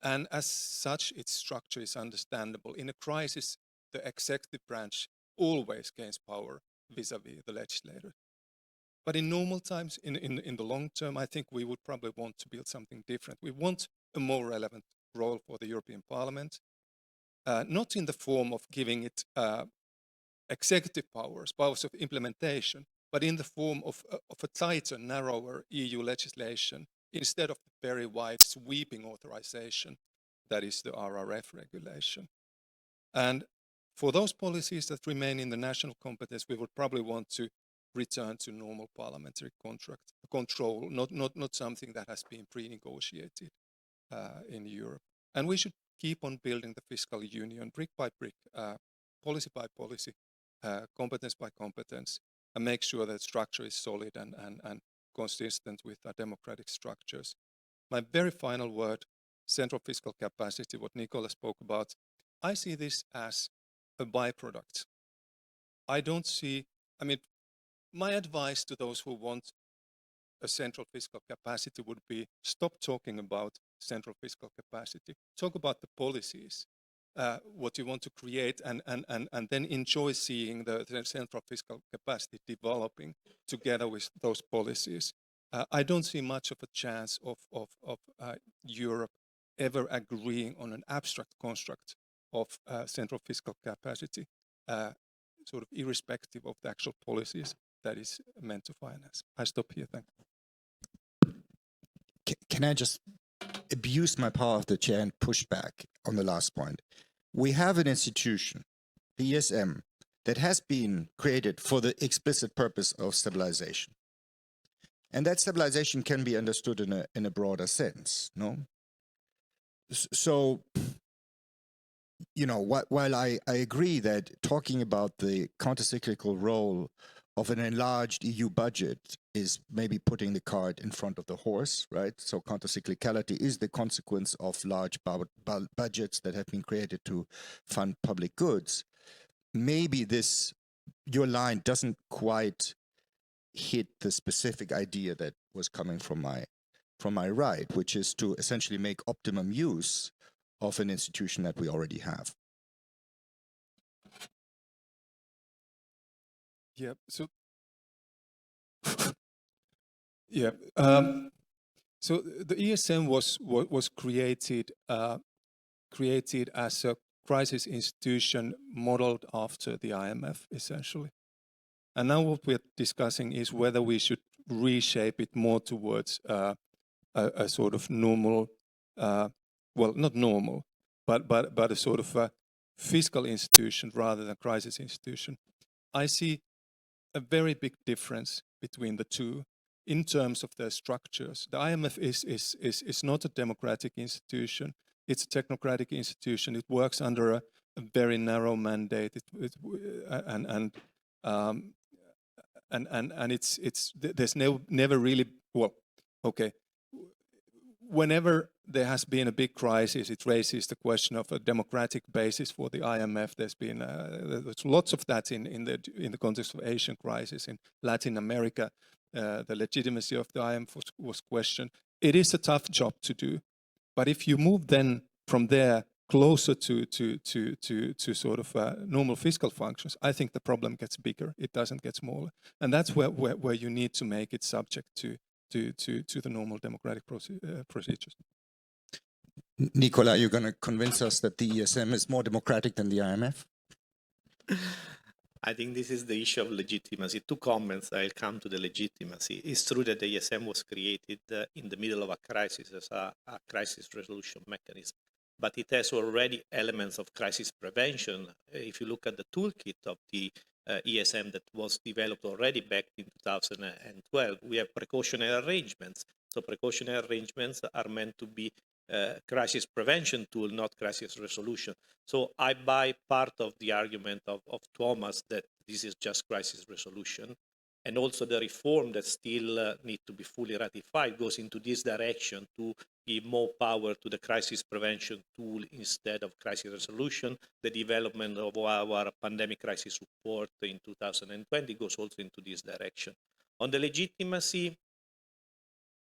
And as such, its structure is understandable. In a crisis, the executive branch always gains power vis-a-vis the legislator. But in normal times, in the long term, I think we would probably want to build something different. We want a more relevant role for the European Parliament, not in the form of giving it executive powers of implementation, but in the form of a tighter, narrower EU legislation, instead of the very wide, sweeping authorization that is the RRF regulation. And for those policies that remain in the national competence, we would probably want to return to normal parliamentary control, not something that has been pre-negotiated in Europe. And we should keep on building the fiscal union brick by brick, policy by policy, competence by competence, and make sure that structure is solid and consistent with our democratic structures. My very final word, central fiscal capacity, what Nicola spoke about, I see this as a byproduct. I don't see, I mean, my advice to those who want a central fiscal capacity would be stop talking about central fiscal capacity. Talk about the policies, what you want to create, and then enjoy seeing the central fiscal capacity developing together with those policies. I don't see much of a chance of Europe ever agreeing on an abstract construct of central fiscal capacity, sort of irrespective of the actual policies that is meant to finance. I stop here, thank you. Can I just abuse my power of the chair and push back on the last point? We have an institution, the ESM, that has been created for the explicit purpose of stabilization. And that stabilization can be understood in a broader sense, no? So, you know, while I agree that talking about the countercyclical role of an enlarged EU budget is maybe putting the cart in front of the horse, right? So countercyclicality is the consequence of large budgets that have been created to fund public goods. Maybe your line doesn't quite hit the specific idea that was coming from my right, which is to essentially make optimum use of an institution that we already have. Yeah. So, yeah. So the ESM was created as a crisis institution modeled after the IMF, essentially. And now what we're discussing is whether we should reshape it more towards a sort of normal, well, not normal, but a sort of a fiscal institution rather than crisis institution. I see a very big difference between the two in terms of their structures. The IMF is not a democratic institution. It's a technocratic institution. It works under a very narrow mandate. And there's never really, well, okay. Whenever there has been a big crisis, it raises the question of a democratic basis for the IMF. There's been there's lots of that in the context of Asian crisis. In Latin America, the legitimacy of the IMF was questioned. It is a tough job to do, but if you move then from there closer to sort of normal fiscal functions, I think the problem gets bigger. It doesn't get smaller, and that's where you need to make it subject to the normal democratic procedures. Nicola, you're going to convince us that the ESM is more democratic than the IMF? I think this is the issue of legitimacy. Two comments, I'll come to the legitimacy. It's true that the ESM was created in the middle of a crisis as a crisis resolution mechanism, but it has already elements of crisis prevention. If you look at the toolkit of the ESM that was developed already back in 2012, we have precautionary arrangements. So precautionary arrangements are meant to be crisis prevention tool, not crisis resolution. So I buy part of the argument of Thomas that this is just crisis resolution. And also the reform that still need to be fully ratified goes into this direction to give more power to the crisis prevention tool instead of crisis resolution. The development of our pandemic crisis support in 2020 goes also into this direction. On the legitimacy,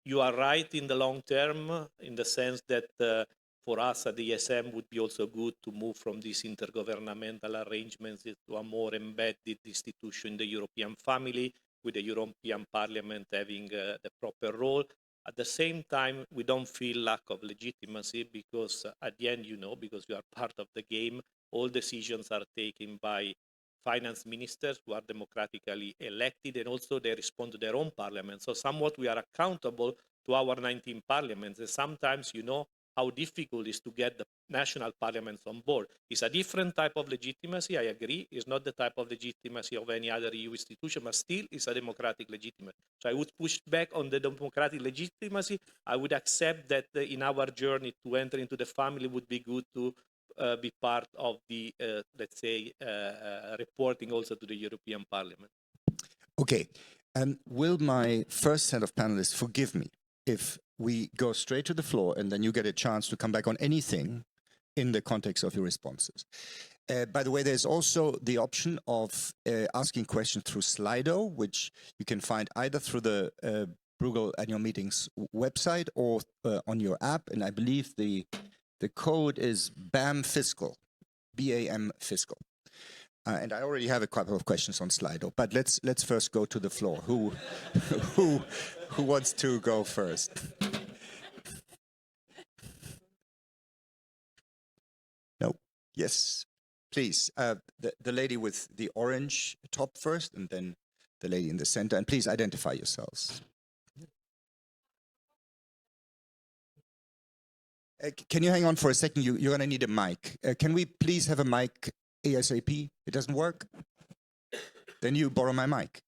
you are right in the long term, in the sense that for us at the ESM would be also good to move from these intergovernmental arrangements to a more embedded institution in the European family, with the European Parliament having the proper role. At the same time, we don't feel lack of legitimacy because at the end, you know, because you are part of the game, all decisions are taken by finance ministers who are democratically elected, and also they respond to their own parliament. So somewhat we are accountable to our 19 parliaments. And sometimes, you know, how difficult it is to get the national parliaments on board. It's a different type of legitimacy, I agree. It's not the type of legitimacy of any other EU institution, but still it's a democratic legitimacy. So I would push back on the democratic legitimacy. I would accept that in our journey to enter into the family would be good to be part of the, let's say, reporting also to the European Parliament. Okay. Will my first set of panelists forgive me if we go straight to the floor and then you get a chance to come back on anything in the context of your responses? By the way, there's also the option of asking questions through Slido, which you can find either through the Bruegel Annual Meetings website or on your app. And I believe the code is BAM Fiscal, BAM Fiscal. And I already have a couple of questions on Slido, but let's first go to the floor. Who wants to go first? No. Yes, please. The lady with the orange top first, and then the lady in the center. And please identify yourselves. Can you hang on for a second? You're going to need a mic. Can we please have a mic ASAP? It doesn't work? Then you borrow my mic.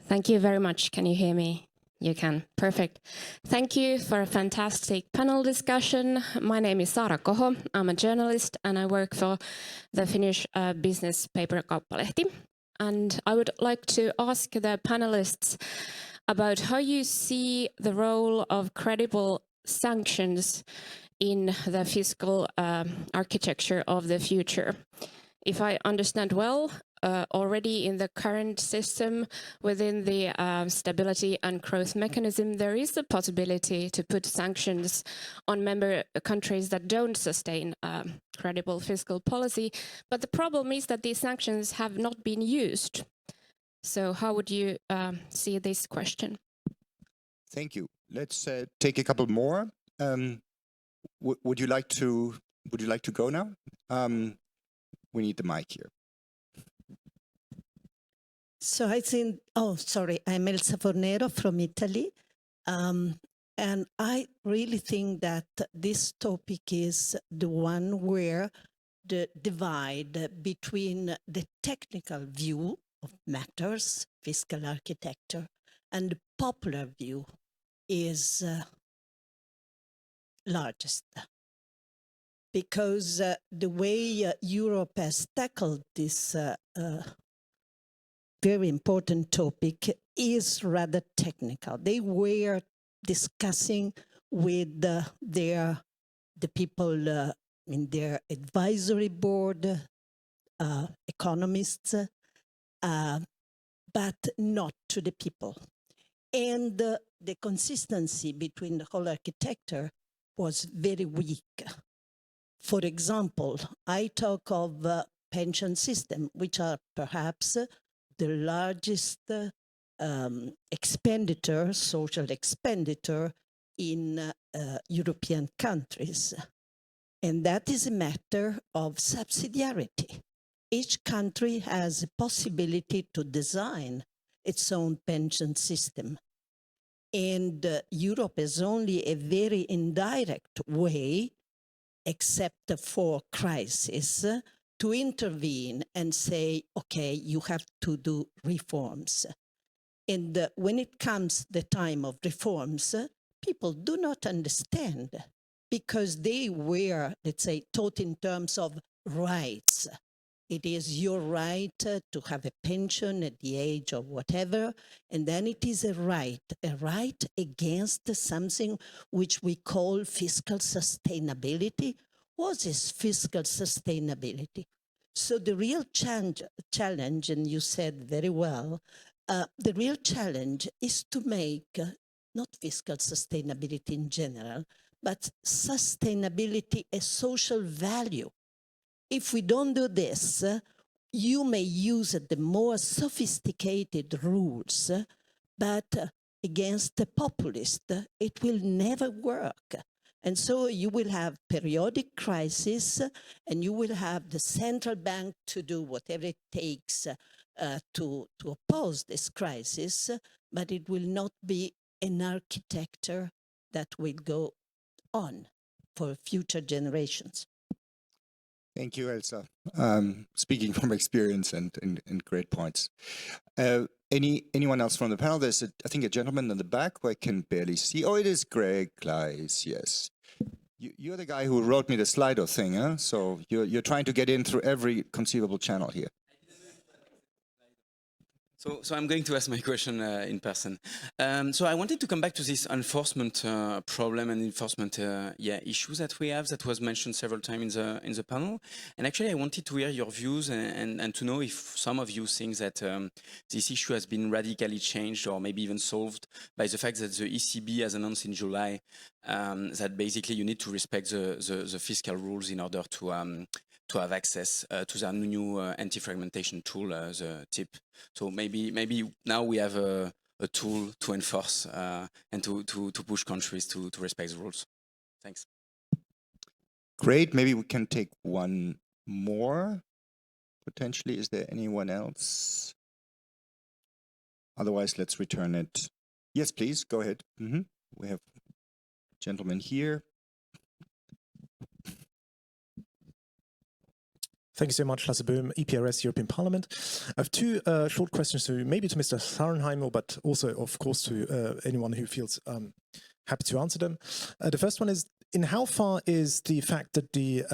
Thank you very much. Can you hear me? You can. Perfect. Thank you for a fantastic panel discussion. My name is Saara Koho. I'm a journalist and I work for the Finnish business paper Kauppalehti. And I would like to ask the panelists about how you see the role of credible sanctions in the fiscal architecture of the future. If I understand well, already in the current system within the stability and growth mechanism, there is a possibility to put sanctions on member countries that don't sustain credible fiscal policy. But the problem is that these sanctions have not been used. So how would you see this question? Thank you. Let's take a couple more. Would you like to go now? We need the mic here. So I think, I'm Elsa Fornero from Italy. And I really think that this topic is the one where the divide between the technical view of matters, fiscal architecture, and the popular view is largest. Because the way Europe has tackled this very important topic is rather technical. They were discussing with the people in their advisory board, economists, but not to the people. And the consistency between the whole architecture was very weak. For example, I talk of pension system, which are perhaps the largest expenditure, social expenditure in European countries. And that is a matter of subsidiarity. Each country has a possibility to design its own pension system. And Europe is only a very indirect way, except for crisis, to intervene and say, okay, you have to do reforms. And when it comes the time of reforms, people do not understand because they were, let's say, taught in terms of rights. It is your right to have a pension at the age of whatever, and then it is a right against something which we call fiscal sustainability. What is fiscal sustainability? So the real challenge, and you said very well, the real challenge is to make not fiscal sustainability in general, but sustainability a social value. If we don't do this, you may use the more sophisticated rules, but against the populist, it will never work And so you will have periodic crises, and you will have the central bank to do whatever it takes to oppose this crisis, but it will not be an architecture that will go on for future generations. Thank you, Elsa. Speaking from experience and great points. Anyone else from the panel? There's, I think, a gentleman in the back who I can barely see. Oh, it is Greg Kleiss, yes. You're the guy who wrote me the Slido thing, huh? So you're trying to get in through every conceivable channel here. So I'm going to ask my question in person. So I wanted to come back to this enforcement problem and enforcement issues that we have that was mentioned several times in the panel. And actually, I wanted to hear your views and to know if some of you think that this issue has been radically changed or maybe even solved by the fact that the ECB has announced in July that basically you need to respect the fiscal rules in order to have access to their new anti-fragmentation tool, the TIP. So maybe now we have a tool to enforce and to push countries to respect the rules. Thanks. Great. Maybe we can take one more. Potentially, is there anyone else? Otherwise, let's return it. Yes, please, go ahead. We have a gentleman here. Thank you so much, Lasse Bohm, EPRS, European Parliament. I have two short questions, maybe to Mr. Sarenheimer, but also, of course, to anyone who feels happy to answer them. The first one is, in how far is the fact that the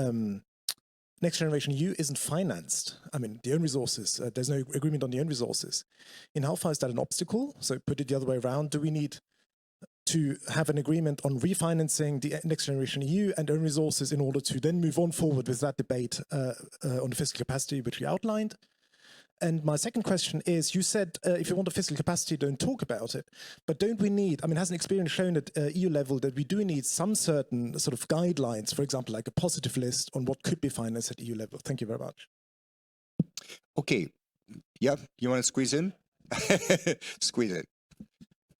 Next Generation EU isn't financed? I mean, the own resources, there's no agreement on the own resources. In how far is that an obstacle? So put it the other way around, do we need to have an agreement on refinancing the Next Generation EU and own resources in order to then move on forward with that debate on the fiscal capacity which we outlined? And my second question is, you said if you want a fiscal capacity, don't talk about it. But don't we need, I mean, hasn't experience shown at EU level that we do need some certain sort of guidelines, for example, like a positive list on what could be financed at EU level? Thank you very much. Okay. Yeah, you want to squeeze in? Squeeze in.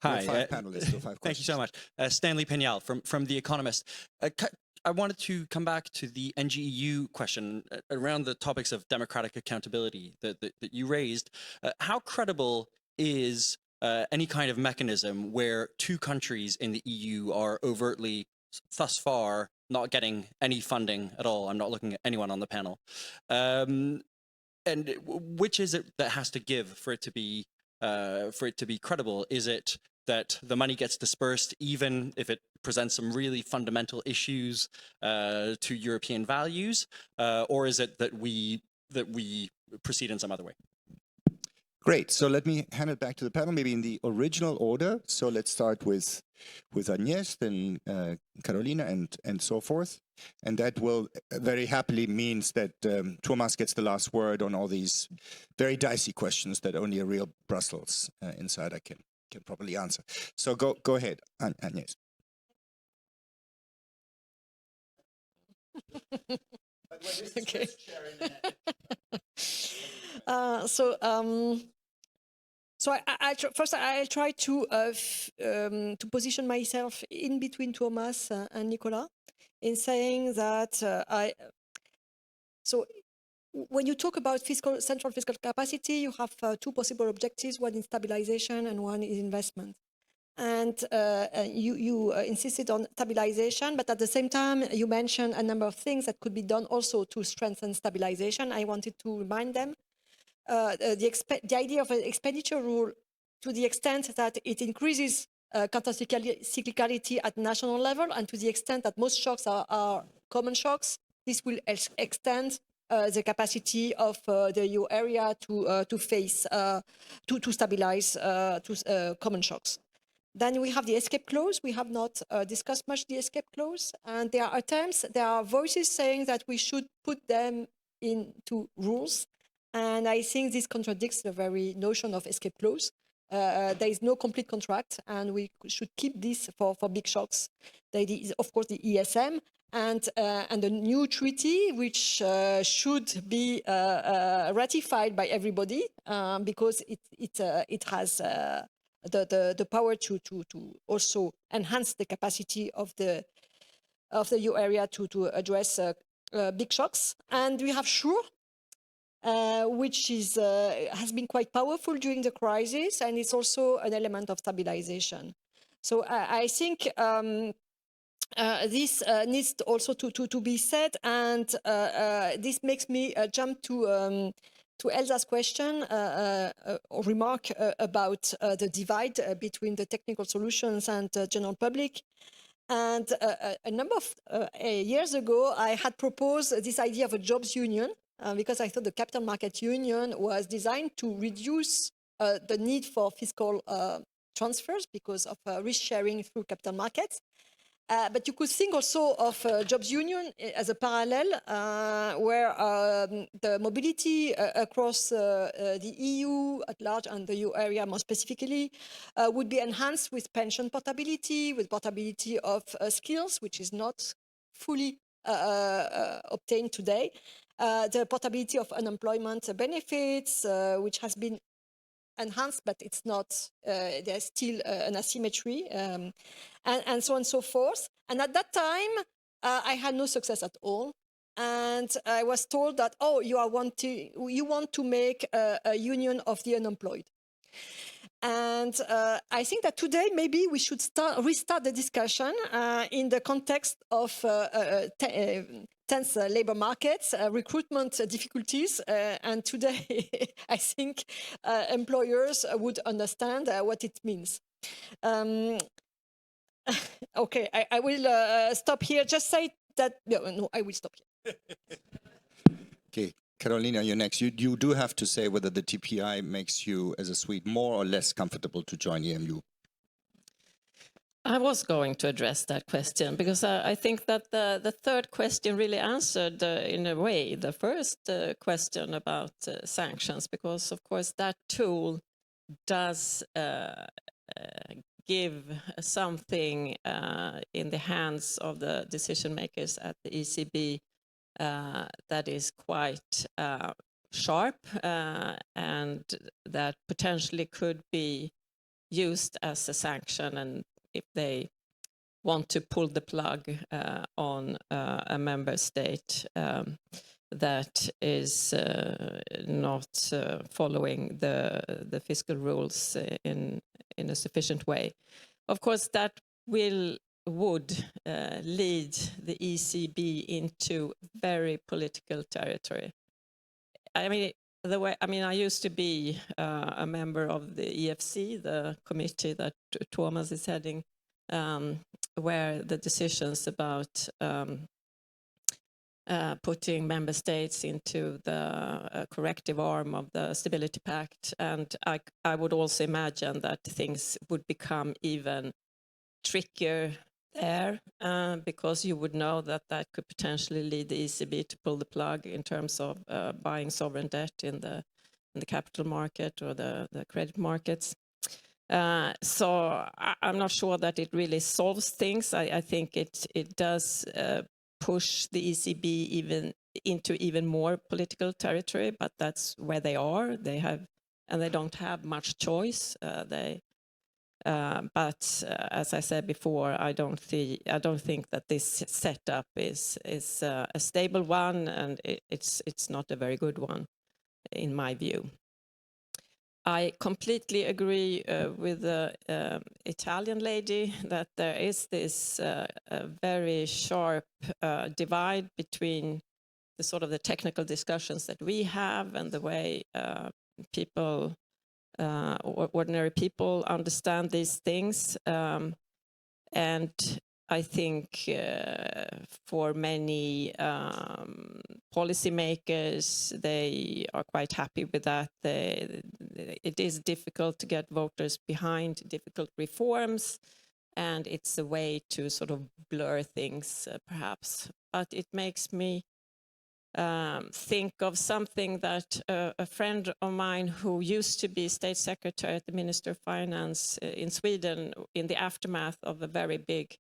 Hi, five panelists, so five thank you so questions. much. Stanley Pignal from The Economist. I wanted to come back to the NGEU question around the topics of democratic accountability that you raised. How credible is any kind of mechanism where two countries in the EU are overtly, thus far, not getting any funding at all? I'm not looking at anyone on the panel. And which is it that has to give for it to be credible? Is it that the money gets dispersed even if it presents some really fundamental issues to European values, or is it that we proceed in some other way? Great. So let me hand it back to the panel, maybe in the original order. So let's start with Agnes, then Carolina, and so forth. And that will very happily means that Thomas gets the last word on all these very dicey questions that only a real Brussels insider can properly answer. So go ahead, Agnes. Okay. So first I try to position myself in between Thomas and Nicolas in saying that so when you talk about central fiscal capacity, you have two possible objectives: one is stabilization and one is investment. And you insisted on stabilization, but at the same time, you mentioned a number of things that could be done also to strengthen stabilization. I wanted to remind them the idea of an expenditure rule, to the extent that it increases countercyclicality at national level, and to the extent that most shocks are common shocks, this will extend the capacity of the euro area to face, to stabilize common shocks. Then we have the escape clause. We have not discussed much the escape clause. And there are attempts, there are voices saying that we should put them into rules. And I think this contradicts the very notion of escape clause. There is no complete contract, and we should keep this for big shocks. There is, of course, the ESM and the new treaty, which should be ratified by everybody because it has the power to also enhance the capacity of the of the euro area to address big shocks. And we have SURE, which has been quite powerful during the crisis, and it's also an element of stabilization. So I think this needs also to be said, and this makes me jump to Elsa's question or remark about the divide between the technical solutions and the general public. And a number of years ago, I had proposed this idea of a jobs union because I thought the capital market union was designed to reduce the need for fiscal transfers because of risk sharing through capital markets. But you could think also of jobs union as a parallel where the mobility across the EU at large and the euro area more specifically would be enhanced with pension portability, with portability of skills, which is not fully obtained today, the portability of unemployment benefits, which has been enhanced, but it's not, there's still an asymmetry, and so on and so forth. And at that time, I had no success at all. And I was told that, oh, you want to make a union of the unemployed. And I think that today maybe we should restart the discussion in the context of tense labor markets, recruitment difficulties, and today I think employers would understand what it means. Okay, I will stop here. Just say that, no, I will stop here. Okay, Carolina, you're next. You do have to say whether the TPI makes you, as a Swede, more or less comfortable to join EMU. I was going to address that question because I think that the third question really answered, in a way, the first question about sanctions, because, of course, that tool does give something in the hands of the decision makers at the ECB that is quite sharp and that potentially could be used as a sanction, and if they want to pull the plug on a member state that is not following the fiscal rules in a sufficient way. Of course, that would lead the ECB into very political territory. I mean, I used to be a member of the EFC, the committee that Thomas is heading, where the decisions about putting member states into the corrective arm of the Stability Pact, and I would also imagine that things would become even trickier there, because you would know that that could potentially lead the ECB to pull the plug in terms of buying sovereign debt in the capital market or the credit markets. So I'm not sure that it really solves things. I think it does push the ECB into even more political territory, but that's where they are. They don't have much choice. But as I said before, I don't think that this setup is a stable one, and it's not a very good one, in my view. I completely agree with the Italian lady that there is this very sharp divide between the sort of the technical discussions that we have and the way people. Ordinary people understand these things, and I think for many policymakers, they are quite happy with that. It is difficult to get voters behind difficult reforms, and it's a way to sort of blur things, perhaps. But it makes me think of something that a friend of mine who used to be state secretary at the Minister of Finance in Sweden in the aftermath of a very big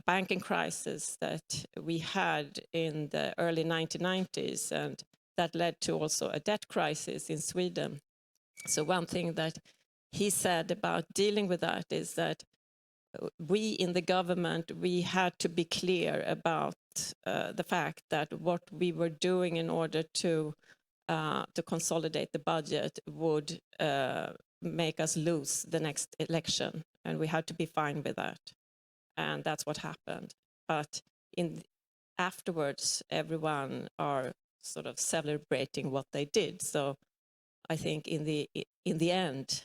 banking crisis that we had in the early 1990s, and that led to also a debt crisis in Sweden. So one thing that he said about dealing with that is that we in the government, we had to be clear about the fact that what we were doing in order to consolidate the budget would make us lose the next election, and we had to be fine with that, and that's what happened. But afterwards, everyone are sort of celebrating what they did. So I think in the end,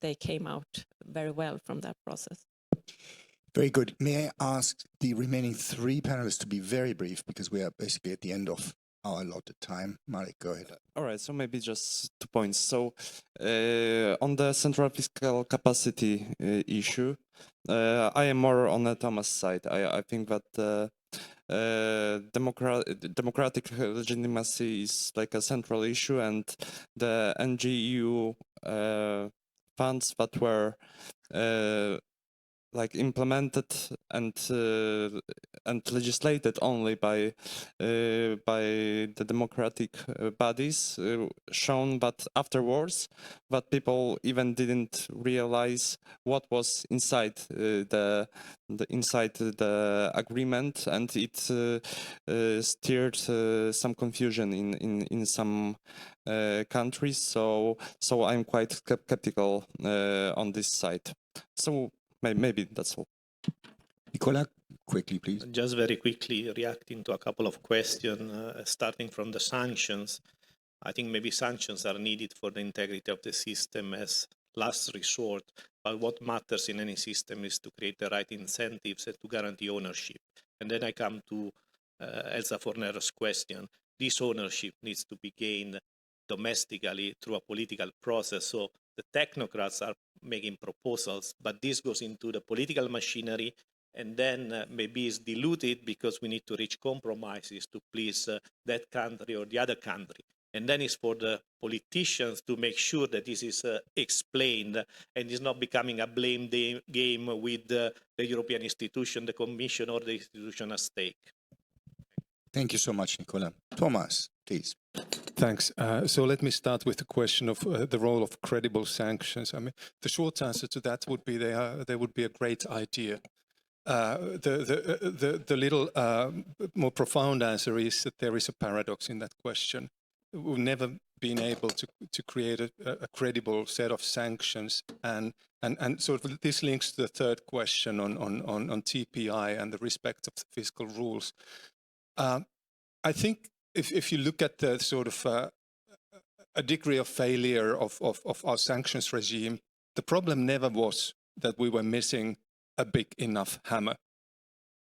they came out very well from that process. Very good. May I ask the remaining three panelists to be very brief, because we are basically at the end of our allotted time. Marek, go ahead. All right, so maybe just 2 points. So on the central fiscal capacity issue, I am more on the Thomas side. I think that democratic legitimacy is like a central issue, and the NGEU funds that were like implemented and legislated only by the democratic bodies, shown that afterwards that people even didn't realize what was inside the agreement, and it stirred some confusion in some countries. So I'm quite skeptical on this side. So maybe that's all. Nicola, quickly, please. Just very quickly reacting to a couple of questions, starting from the sanctions. I think maybe sanctions are needed for the integrity of the system as last resort, but what matters in any system is to create the right incentives and to guarantee ownership. And then I come to Elsa Fornero's question. This ownership needs to be gained domestically through a political process. So the technocrats are making proposals, but this goes into the political machinery, and then maybe is diluted because we need to reach compromises to please that country or the other country. And then it's for the politicians to make sure that this is explained and is not becoming a blame game with the European institution, the Commission, or the institution at stake. Thank you so much, Nicola. Thomas, please. Thanks. So let me start with the question of the role of credible sanctions. I mean, the short answer to that would be they would be a great idea. The little more profound answer is that there is a paradox in that question. We've never been able to create a credible set of sanctions, and sort of this links to the third question on TPI and the respect of the fiscal rules. I think if you look at the sort of a degree of failure of our sanctions regime, the problem never was that we were missing a big enough hammer.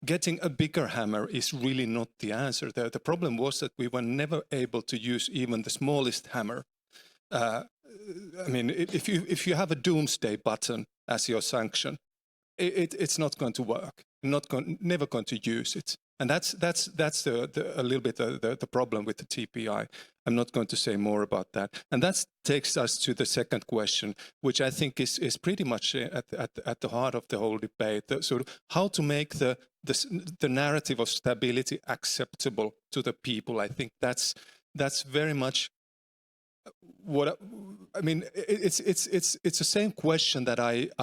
Getting a bigger hammer is really not the answer. The problem was that we were never able to use even the smallest hammer. I mean, if you have a doomsday button as your sanction, it's not going to work. Never going to use it. And that's a little bit the problem with the TPI. I'm not going to say more about that. And that takes us to the second question, which I think is pretty much at the heart of the whole debate. Sort of how to make the narrative of stability acceptable to the people. I think that's very much what I mean. It's the same question that I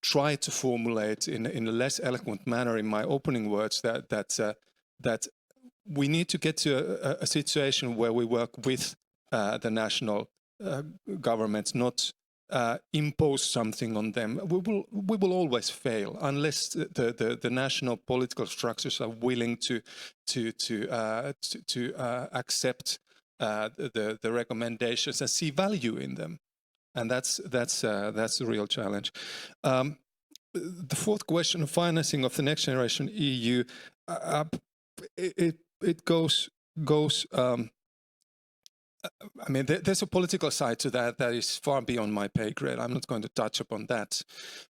try to formulate in a less eloquent manner in my opening words, that we need to get to a situation where we work with the national governments, not impose something on them. We will always fail unless the national political structures are willing to accept the recommendations and see value in them. And that's the real challenge. The fourth question of financing of the next generation EU, it goes. I mean, there's a political side to that is far beyond my pay grade. I'm not going to touch upon that,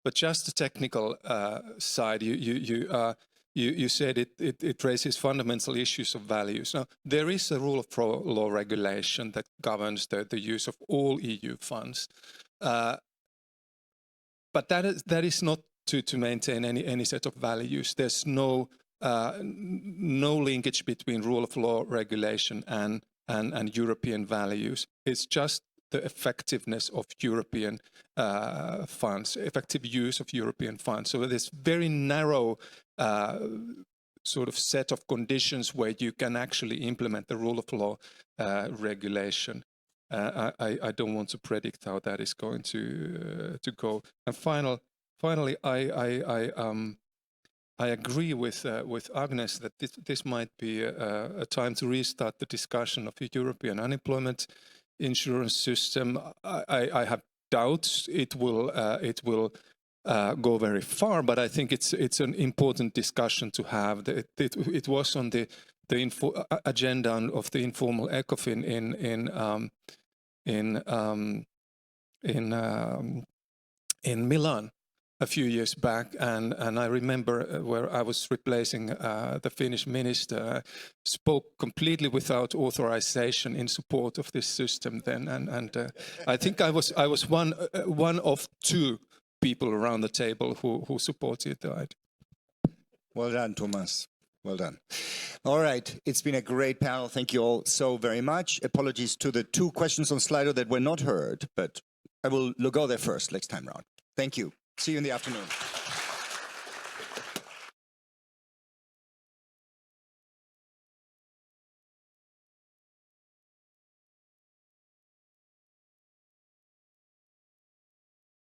but just the technical side. You said it raises fundamental issues of values. Now, there is a rule of law regulation that governs the use of all EU funds, but that is not to maintain any set of values. There's no linkage between rule of law regulation and European values. It's just the effectiveness of European funds, effective use of European funds. So this very narrow sort of set of conditions where you can actually implement the rule of law regulation. I don't want to predict how that is going to go. And finally, I agree with Agnes that this might be a time to restart the discussion of the European unemployment insurance system. I have doubts it will go very far, but I think it's an important discussion to have. It was on the agenda of the informal ECOFIN in Milan a few years back, and I remember where I was replacing the Finnish minister, spoke completely without authorization in support of this system then, and I think I was one of two people around the table who supported that. Well done, Thomas. Well done. All right, it's been a great panel. Thank you all so very much. Apologies to the 2 questions on Slido that were not heard, but I will go there first next time round. Thank you. See you in the afternoon.